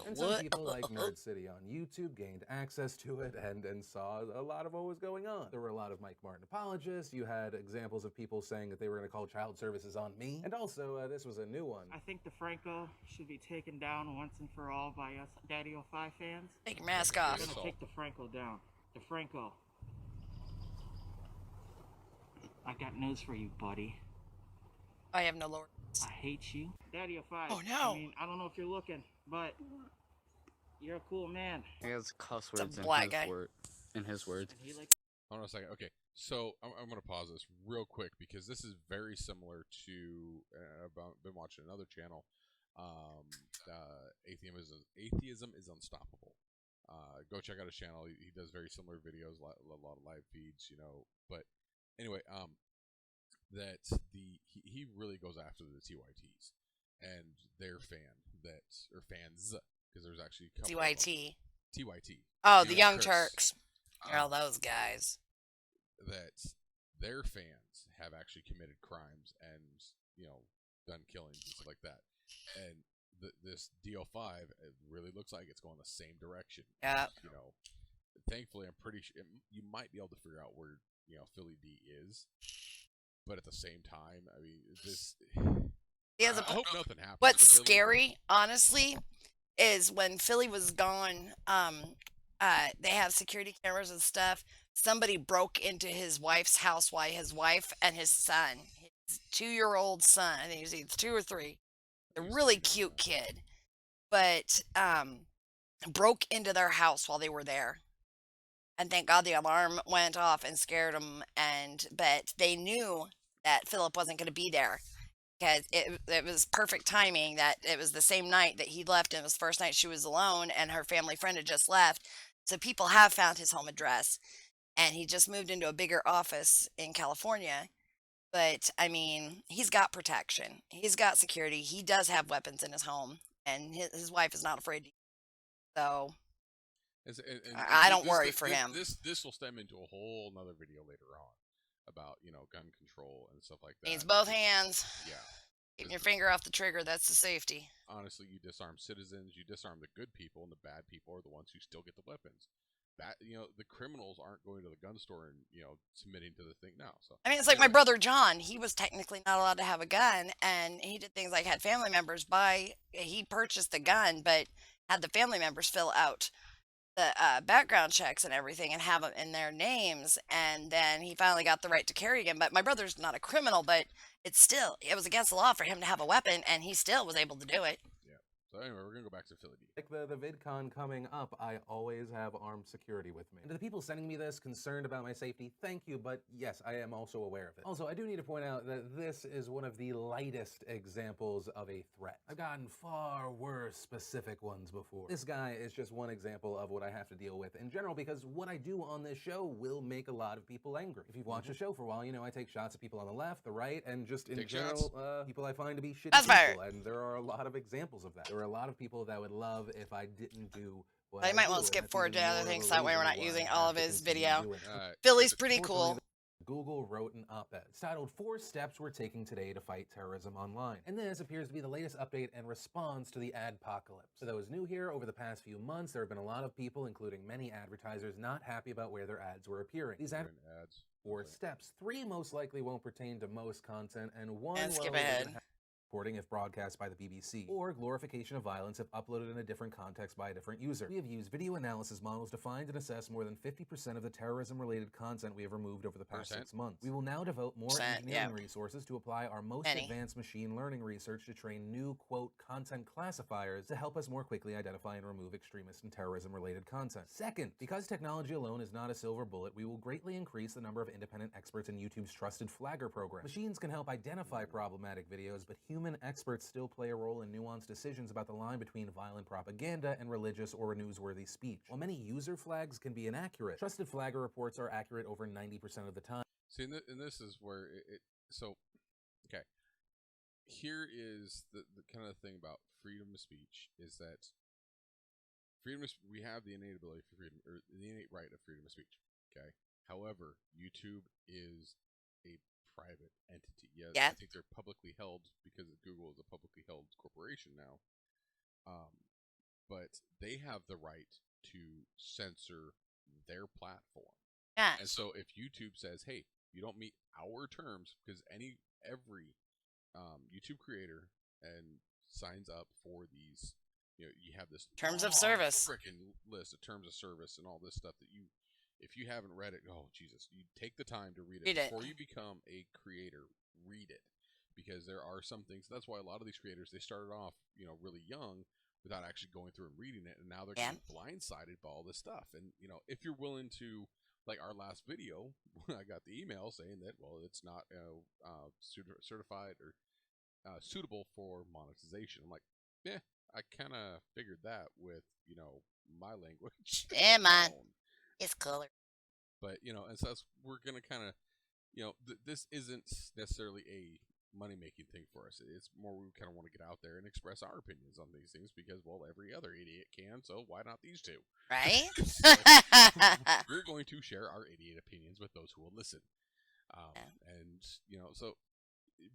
And some people like Nerd City on YouTube gained access to it and saw a lot of what was going on. There were a lot of Mike Martin apologists. You had examples of people saying that they were going to call child services on me. And also, this was a new one. I think the Franco should be taken down once and for all by us Daddy 05 fans. Take your mask off. We're gonna take the Franco down. The Franco. I got news for you, buddy. I have no lord. I hate you. Daddy 05. Oh no. I mean, I don't know if you're looking, but you're a cool man. He has cuss words in his words. Hold on a second. Okay, so I'm going to pause this real quick because this is very similar to I've been watching another channel. Atheism is Unstoppable. Go check out his channel. He does very similar videos, a lot of live feeds, you know. But anyway, that he really goes after the TYTs and their fans, because there's actually a couple TYT. TYT. Oh, the Young Turks. All those guys. That their fans have actually committed crimes and, you know, done killings and stuff like that. And this DO5, it really looks like it's going the same direction. Yeah. You know, thankfully, I'm pretty sure you might be able to figure out where, you know, Philly D is. But at the same time, I mean, this. I hope nothing happens. What's scary, honestly, is when Philly was gone, they have security cameras and stuff. Somebody broke into his wife's house while his wife and his son, his 2-year-old son, I think he was either 2 or 3, a really cute kid, but broke into their house while they were there. And thank God the alarm went off and scared them. But they knew that Philip wasn't going to be there because it was perfect timing that it was the same night that he left. And it was the first night she was alone and her family friend had just left. So people have found his home address, and he just moved into a bigger office in California. But I mean, he's got protection. He's got security. He does have weapons in his home, and his wife is not afraid to. So I don't worry for him. This will stem into a whole nother video later on about, you know, gun control and stuff like that. Needs both hands. Yeah. Keeping your finger off the trigger, that's the safety. Honestly, you disarm citizens, you disarm the good people, and the bad people are the ones who still get the weapons. You know, the criminals aren't going to the gun store and, you know, submitting to the thing now. So I mean, it's like my brother John. He was technically not allowed to have a gun, and he did things like had family members he purchased the gun, but had the family members fill out the background checks and everything and have them in their names, and then he finally got the right to carry again. But my brother's not a criminal, but it was against the law for him to have a weapon, and he still was able to do it. Yeah. So anyway, we're gonna go back to Philly D. Like the VidCon coming up, I always have armed security with me. And to the people sending me this, concerned about my safety, thank you, but yes, I am also aware of it. Also, I do need to point out that this is one of the lightest examples of a threat. I've gotten far worse specific ones before. This guy is just one example of what I have to deal with in general, because what I do on this show will make a lot of people angry. If you've watched the show for a while, you know I take shots at people on the left, the right, and just in general, people I find to be shitty people. And there are a lot of examples of that. There are a lot of people that would love if I didn't do what I might want to skip forward to other things, that way we're not using all of his video. Philly's pretty cool. Google wrote an op-ed. It's titled 4 Steps We're Taking Today to Fight Terrorism Online. And this appears to be the latest update and response to the adpocalypse. For those new here, over the past few months, there have been a lot of people, including many advertisers, not happy about where their ads were appearing. These ads 4 steps. 3 most likely won't pertain to most content, and 1 skip ahead. Reporting if broadcast by the BBC, or glorification of violence if uploaded in a different context by a different user. We have used video analysis models to find and assess more than 50% of the terrorism-related content we have removed over the past 6 months. We will now devote more engineering resources to apply our most advanced machine learning research to train new, quote, content classifiers to help us more quickly identify and remove extremist and terrorism-related content. Second, because technology alone is not a silver bullet, we will greatly increase the number of independent experts in YouTube's trusted flagger program. Machines can help identify problematic videos, but human experts still play a role in nuanced decisions about the line between violent propaganda and religious or newsworthy speech. While many user flags can be inaccurate, trusted flagger reports are accurate over 90% of the time. See, and this is where so Okay. Here is the kind of thing about freedom of speech is that we have the innate ability for freedom, or the innate right of freedom of speech. Okay. However, YouTube is a private entity. Yes, Yeah. I think they're publicly held because Google is a publicly held corporation now. But they have the right to censor their platform. Yeah. And so if YouTube says, "Hey, you don't meet our terms," because every YouTube creator and signs up for these, you have this terms of service, freaking list of terms of service and all this stuff that if you haven't read it, oh Jesus, you take the time to read it before you become a creator. Read it, because there are some things. That's why a lot of these creators, they started off, really young without actually going through and reading it, and now they're getting blindsided by all this stuff. And if you're willing to, like our last video, I got the email saying that, well, it's not certified or suitable for monetization. I'm like, yeah, I kind of figured that with my language. Yeah, man, it's color. But and so we're gonna kind of, this isn't necessarily a money-making thing for us. It's more we kind of want to get out there and express our opinions on these things because, well, every other idiot can, so why not these two? Right? We're going to share our idiot opinions with those who will listen. And, so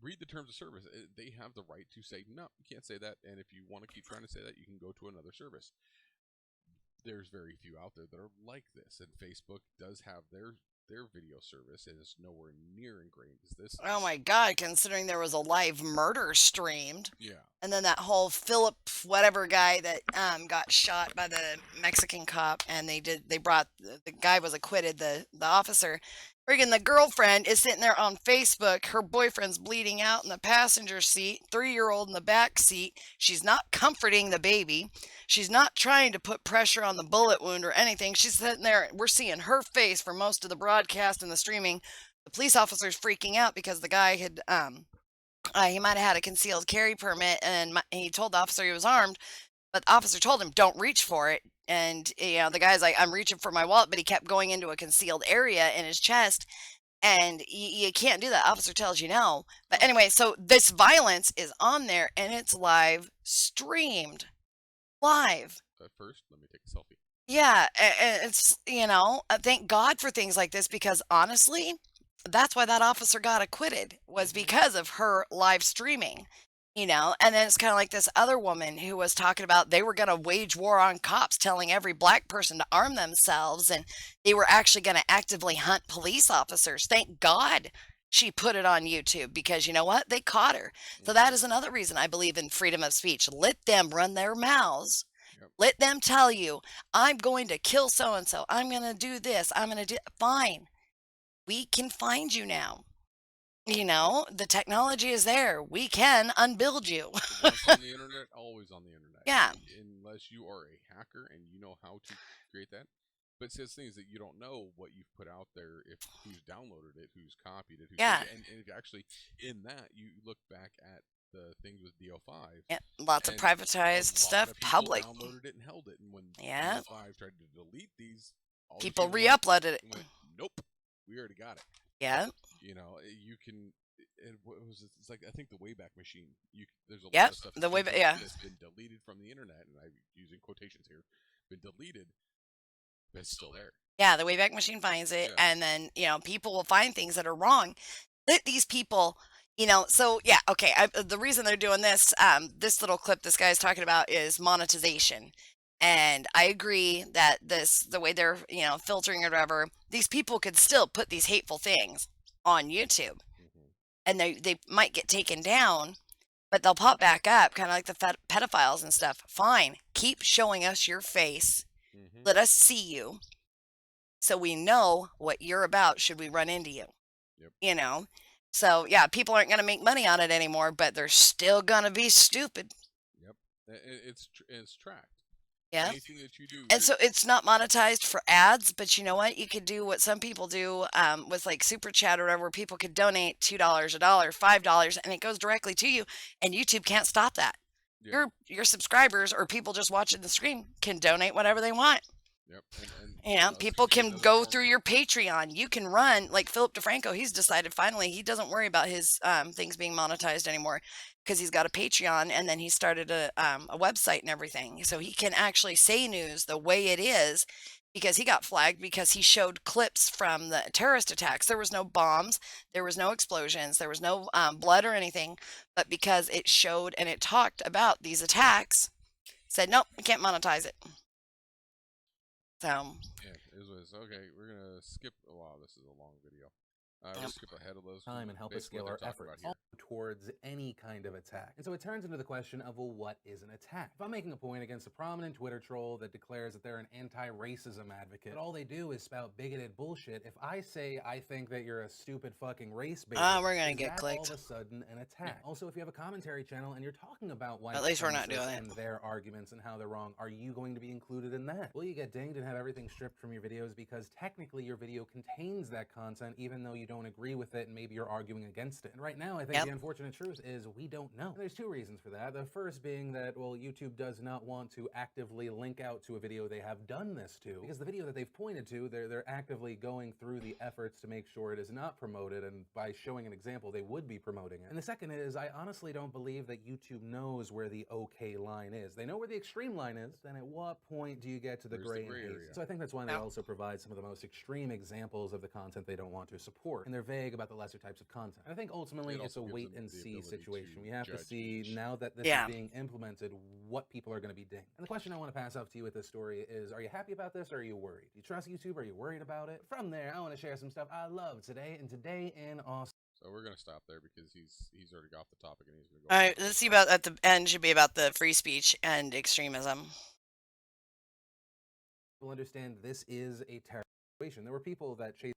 read the terms of service. They have the right to say, no, you can't say that, and if you want to keep trying to say that, you can go to another service. There's very few out there that are like this, and Facebook does have their video service, and it's nowhere near ingrained as this. Oh my God, considering there was a live murder streamed. Yeah. And then that whole Philip whatever guy that got shot by the Mexican cop, and the guy was acquitted, the officer. Friggin' the girlfriend is sitting there on Facebook. Her boyfriend's bleeding out in the passenger seat, 3-year-old in the back seat. She's not comforting the baby. She's not trying to put pressure on the bullet wound or anything. She's sitting there. We're seeing her face for most of the broadcast and the streaming. The police officer's freaking out because the guy had, he might have had a concealed carry permit, and he told the officer he was armed. But the officer told him, don't reach for it. And, the guy's like, I'm reaching for my wallet, but he kept going into a concealed area in his chest. And you can't do that. Officer tells you no. But anyway, so this violence is on there, and it's live streamed. Live. First, let me take a selfie. Yeah, it's, thank God for things like this, because honestly, that's why that officer got acquitted, was because of her live streaming. And then it's kind of like this other woman who was talking about they were going to wage war on cops, telling every black person to arm themselves, and they were actually going to actively hunt police officers. Thank God she put it on YouTube, because you know what? They caught her. So that is another reason I believe in freedom of speech. Let them run their mouths. Yep. Let them tell you, I'm going to kill so-and-so. I'm going to do this. I'm going to do... Fine. We can find you now. The technology is there. We can unbuild you. Once on the internet, always on the internet. Yeah. Unless you are a hacker and you know how to create that. But it's things that you don't know what you've put out there, if who's downloaded it, who's copied it, and if actually in that you look back at the things with DO5. Yeah, lots of privatized stuff, public. Downloaded it and held it, and when DO5 tried to delete these, people re-uploaded it. Went, nope, we already got it. Yeah. You can. What was it? It's like, I think the Wayback Machine. There's a lot of stuff that's been deleted from the internet, and I'm using quotations here. Been deleted, but it's still there. Yeah, the Wayback Machine finds it, and then people will find things that are wrong. Let these people, So yeah, okay. The reason they're doing this, this little clip this guy's talking about is monetization. And I agree that the way they're, filtering or whatever, these people could still put these hateful things on YouTube. And they might get taken down, but they'll pop back up, kind of like the pedophiles and stuff. Fine. Keep showing us your face. Let us see you, so we know what you're about should we run into you. Yep. So, yeah, people aren't going to make money on it anymore, but they're still going to be stupid. Yep. It's tracked. Yeah. Anything that you do. And so it's not monetized for ads, but you know what? You could do what some people do with like Super Chat or whatever, where people could donate $2, $1, $5, and it goes directly to you, and YouTube can't stop that. Yeah. Your subscribers or people just watching the stream can donate whatever they want. Yep. And you know, people can go through your Patreon. You can run like Philip DeFranco. He's decided finally he doesn't worry about his things being monetized anymore because he's got a Patreon, and then he started a website and everything, so he can actually say news the way it is. Because he got flagged because he showed clips from the terrorist attacks. There was no bombs, there was no explosions, there was no blood or anything, but because it showed and it talked about these attacks, said nope, we can't monetize it. So yeah, it was okay. We're gonna skip. Wow, this is a long video. We'll skip ahead of those. Time and help us scale our efforts towards any kind of attack. And so it turns into the question of, well, what is an attack? If I'm making a point against a prominent Twitter troll that declares that they're an anti-racism advocate, but all they do is spout bigoted bullshit, if I say I think that you're a stupid fucking race bait, we're gonna get clicked. All of a sudden an attack. Also, if you have a commentary channel and you're talking about white at least we're not doing it and their arguments and how they're wrong, are you going to be included in that? Will you get dinged and have everything stripped from your videos because technically your video contains that content even though you don't agree with it and maybe you're arguing against it? And right now I think the unfortunate truth is we don't know. And there's two reasons for that. The first being that, well, YouTube does not want to actively link out to a video they have done this to, because the video that they've pointed to, they're actively going through the efforts to make sure it is not promoted, and by showing an example they would be promoting it. And the second is, I honestly don't believe that YouTube knows where the okay line is. They know where the extreme line is, then at what point do you get to the gray area? So I think that's why they also provide some of the most extreme examples of the content they don't want to support, and they're vague about the lesser types of content. And I think ultimately it's a wait and see situation. We have to see, now that this is being implemented, what people are going to be dinged. And the question I want to pass off to you with this story is, are you happy about this or are you worried? Do you trust YouTube? Are you worried about it? From there, I want to share some stuff I love today, and today in Austin. So we're gonna stop there because he's already got the topic and he's gonna go. All right, let's see about at the end should be about the free speech and extremism. People understand this is a terrorist situation. There were people that chased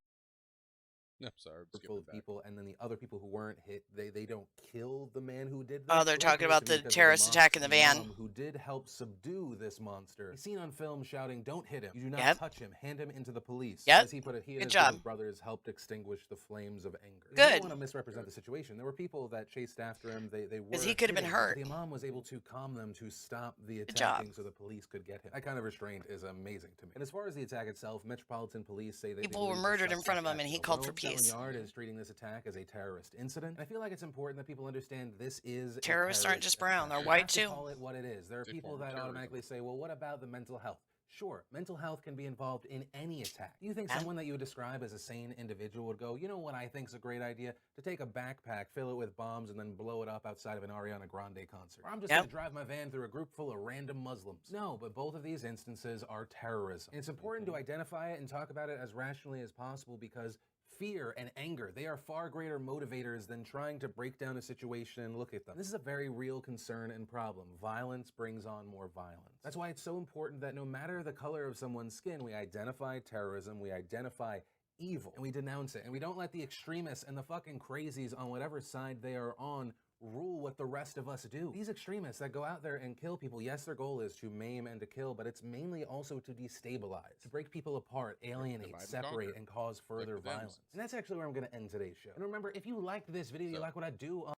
full of people, and then the other people who weren't hit, they don't kill the man who did that. Oh, they're talking about the terrorist attack in the van. Who did help subdue this monster. He's seen on film shouting, "Don't hit him. You do not touch him. Hand him into the police." As he put it, he and his brothers helped extinguish the flames of anger. Good. I don't want to misrepresent the situation. There were people that chased after him. They were. Because he could have been hurt. The imam was able to calm them to stop the attacking so the police could get him. That kind of restraint is amazing to me. And as far as the attack itself, Metropolitan Police say people were murdered in front of him, and he called for peace. Yard is treating this attack as a terrorist incident. I feel like it's important that people understand this is terrorists aren't just brown; they're white too. Call it what it is. There are people that automatically say, "Well, what about the mental health?" Sure, mental health can be involved in any attack. Do you think someone that you would describe as a sane individual would go, you know what I think is a great idea? To take a backpack, fill it with bombs, and then blow it up outside of an Ariana Grande concert. Or I'm just going to drive my van through a group full of random Muslims. No, but both of these instances are terrorism. And it's important to identify it and talk about it as rationally as possible, because fear and anger, they are far greater motivators than trying to break down a situation and look at them. This is a very real concern and problem. Violence brings on more violence. That's why it's so important that no matter the color of someone's skin, we identify terrorism, we identify evil, and we denounce it. And we don't let the extremists and the fucking crazies on whatever side they are on rule what the rest of us do. These extremists that go out there and kill people, yes, their goal is to maim and to kill, but it's mainly also to destabilize, to break people apart, alienate, separate, and cause further violence. And that's actually where I'm going to end today's show. And remember, if you liked this video, you like what I do on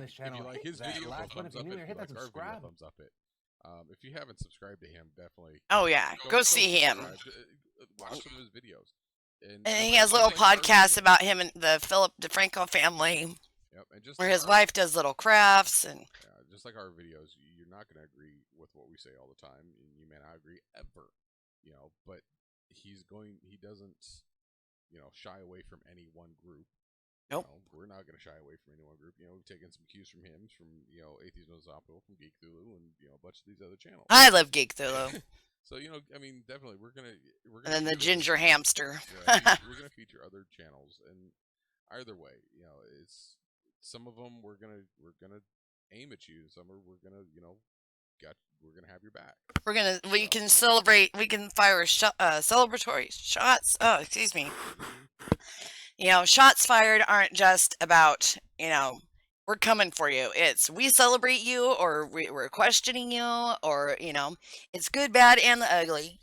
this channel, if you like his video, last one, if you're new here, hit that like subscribe. Thumbs up it. If you haven't subscribed to him, definitely. Oh yeah, go see him. Watch some of his videos. And he has little podcasts about him and the Philip DeFranco family. Yep, and just where his wife does little crafts and. Yeah, just like our videos, you're not going to agree with what we say all the time, and you may not agree ever, but he doesn't, shy away from any one group. Nope. We're not going to shy away from any one group. We've taken some cues from him, from, Atheism Zopo, from Geek Thulu, and, a bunch of these other channels. I love Geek Thulu. So, I mean, definitely, we're gonna and then the ginger hamster. We're going to feature other channels, and either way, it's, some of them we're gonna aim at you. Some are we're gonna have your back. We can celebrate. We can fire celebratory shots. Oh, excuse me. Shots fired aren't just about we're coming for you. It's we celebrate you, or we're questioning you, or it's good, bad, and the ugly.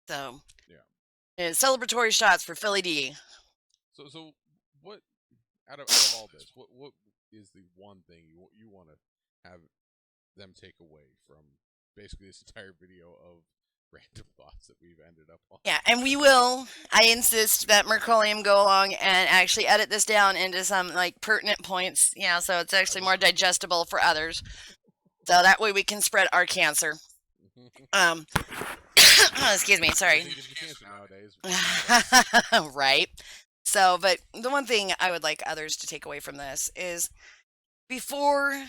So and celebratory shots for Philly D. So what? Out of all this, what is the one thing you want to have them take away from basically this entire video of random thoughts that we've ended up on. Yeah, and we will. I insist that Mercolium go along and actually edit this down into some like pertinent points. Yeah, so it's actually more digestible for others. So that way we can spread our cancer. Excuse me, sorry. Right. So, but the one thing I would like others to take away from this is before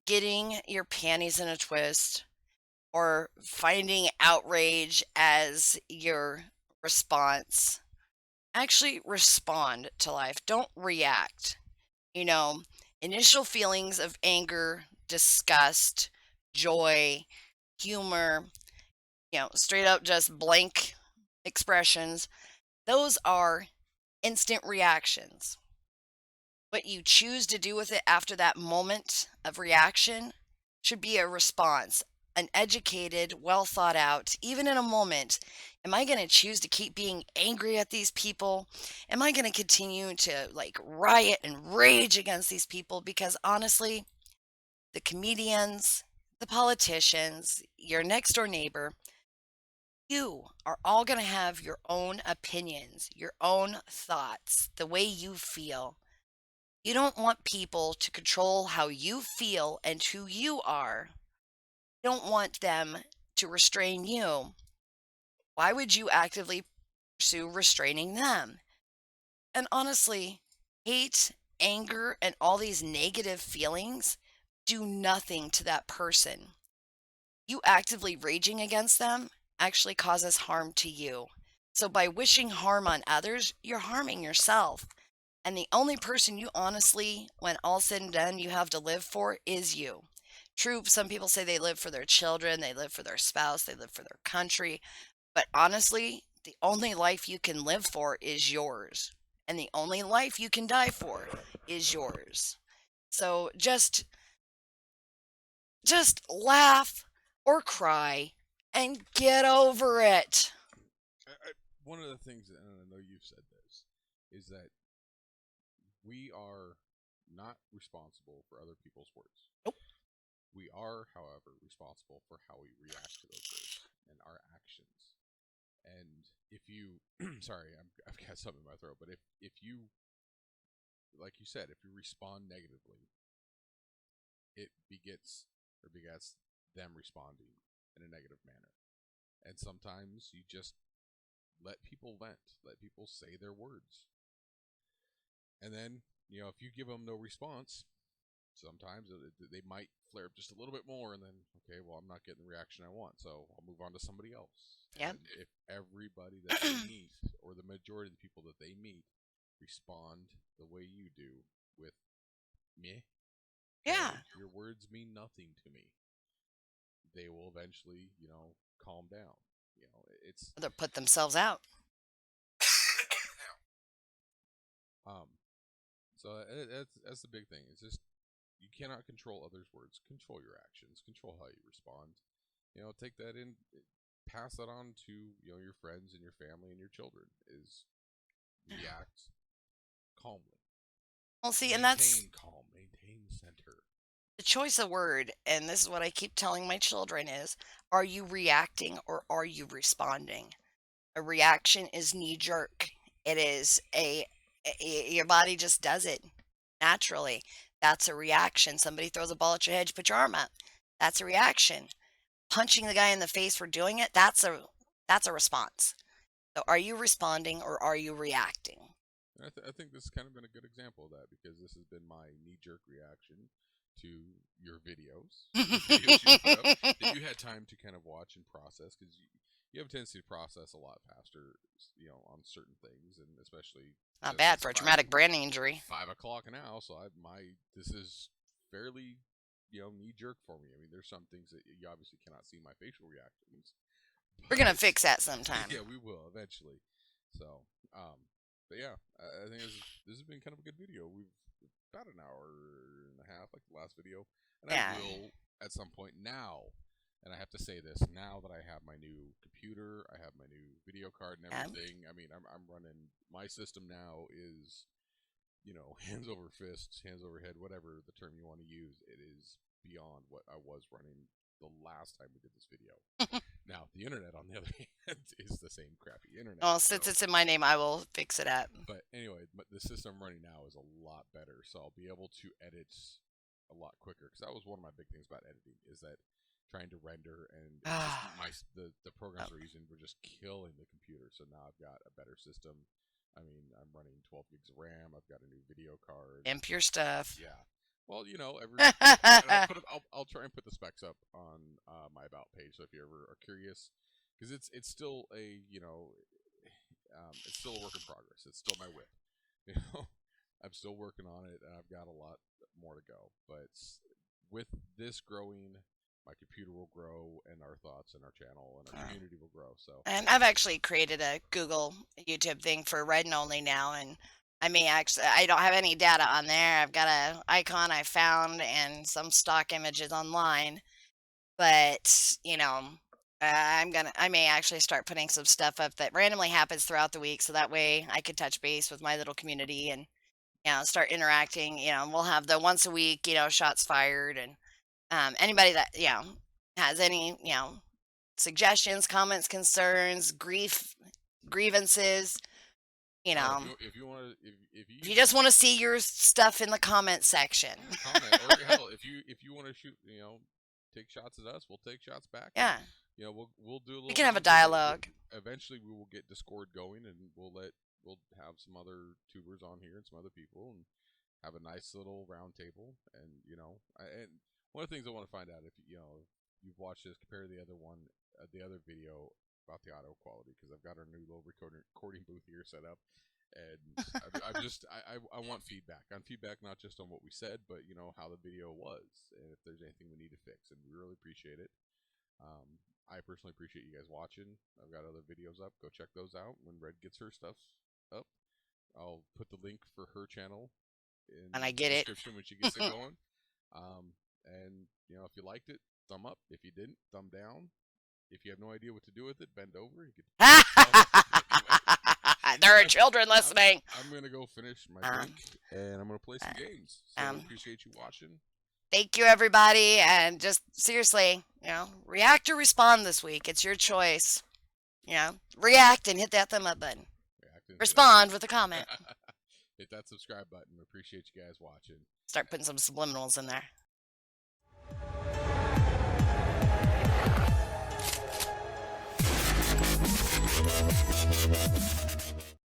getting your panties in a twist or finding outrage as your response, actually respond to life. Don't react. You know, initial feelings of anger, disgust, joy, humor, straight up just blank expressions, those are instant reactions. What you choose to do with it after that moment of reaction should be a response, an educated, well thought out, even in a moment. Am I going to choose to keep being angry at these people? Am I going to continue to like riot and rage against these people? Because honestly, the comedians, the politicians, your next door neighbor, you are all going to have your own opinions, your own thoughts, the way you feel. You don't want people to control how you feel and who you are. You don't want them to restrain you. Why would you actively pursue restraining them? And honestly, hate, anger, and all these negative feelings do nothing to that person. You actively raging against them actually causes harm to you. So by wishing harm on others, you're harming yourself. And the only person you honestly, when all's said and done, you have to live for is you. True, some people say they live for their children, they live for their spouse, they live for their country. But honestly, the only life you can live for is yours. And the only life you can die for is yours. So just laugh or cry and get over it. One of the things, and I know you've said this, is that we are not responsible for other people's words. Nope. We are, however, responsible for how we react to those words and our actions. And if you, sorry, I've got something in my throat, but if you, like you said, if you respond negatively, it begets them responding in a negative manner. And sometimes you just let people vent, let people say their words. And then, if you give them no response, sometimes they might flare up just a little bit more, and then, okay, well, I'm not getting the reaction I want, so I'll move on to somebody else. Yep. And if everybody that they meet, or the majority of the people that they meet, respond the way you do with meh, yeah, your words mean nothing to me, they will eventually, calm down. they'll put themselves out. So that's the big thing. It's just you cannot control others' words. Control your actions. Control how you respond. Take that in, pass that on to your friends and your family and your children. Is react calmly. Well, see, maintain and that's calm. Maintain center. the choice of word, and this is what I keep telling my children is, are you reacting or are you responding? A reaction is knee-jerk. It is your body just does it naturally. That's a reaction. Somebody throws a ball at your head, you put your arm up. That's a reaction. Punching the guy in the face for doing it, that's a response. So are you responding or are you reacting? I think this has kind of been a good example of that, because this has been my knee-jerk reaction to your videos, you put up, that you had time to kind of watch and process, because you have a tendency to process a lot faster, on certain things, and especially not bad for a traumatic brain injury. 5 o'clock now, so this is fairly knee jerk for me. I mean, there's some things that you obviously cannot see my facial reactions. We're gonna fix that sometime. Yeah, we will eventually. So, but yeah, I think this has been kind of a good video. We've about an hour and a half, like the last video, and I will at some point now. And I have to say this, now that I have my new computer, I have my new video card and everything. I mean, I'm running, my system now is, hands over fists, hands over head, whatever the term you want to use. It is beyond what I was running the last time we did this video. Now, the internet, on the other hand, is the same crappy internet. Well, since it's in my name, I will fix it up. But anyway, the system running now is a lot better, so I'll be able to edit a lot quicker. Because that was one of my big things about editing, is that trying to render and the programs we're using were just killing the computer. So now I've got a better system. I mean, I'm running 12 gigs of RAM. I've got a new video card. Imp your stuff. Yeah. Well, I'll try and put the specs up on my About page. So if you ever are curious, because it's still it's still a work in progress. It's still my whip. I'm still working on it, and I've got a lot more to go. But with this growing, my computer will grow, and our thoughts and our channel and our community will grow. So, and I've actually created a Google YouTube thing for Reddit only now, and I don't have any data on there. I've got an icon I found and some stock images online, but I may actually start putting some stuff up that randomly happens throughout the week, so that way I could touch base with my little community and start interacting. We'll have the once a week shots fired, and anybody that has any suggestions, comments, concerns, grievances, if you just want to see your stuff in the comment section. Comment, or hell, if you want to shoot, take shots at us, we'll take shots back. Yeah. We'll do a little. We can have a dialogue. Eventually, we will get Discord going, and we'll have some other tubers on here and some other people, and have a nice little round table. And and one of the things I want to find out, if you've watched this, compare the other video about the audio quality, because I've got our new little recording booth here set up, and I want feedback not just on what we said, but how the video was, and if there's anything we need to fix, and we really appreciate it. I personally appreciate you guys watching. I've got other videos up. Go check those out. When Red gets her stuff up, I'll put the link for her channel in the description when she gets it going. And if you liked it, thumb up. If you didn't, thumb down. If you have no idea what to do with it, bend over. You can there are children listening. I'm gonna go finish my drink, and I'm gonna play some games. So I appreciate you watching. Thank you, everybody, and just seriously, react or respond this week. It's your choice. React and hit that thumb up button. Respond with a comment. Hit that subscribe button. Appreciate you guys watching. Start putting some subliminals in there.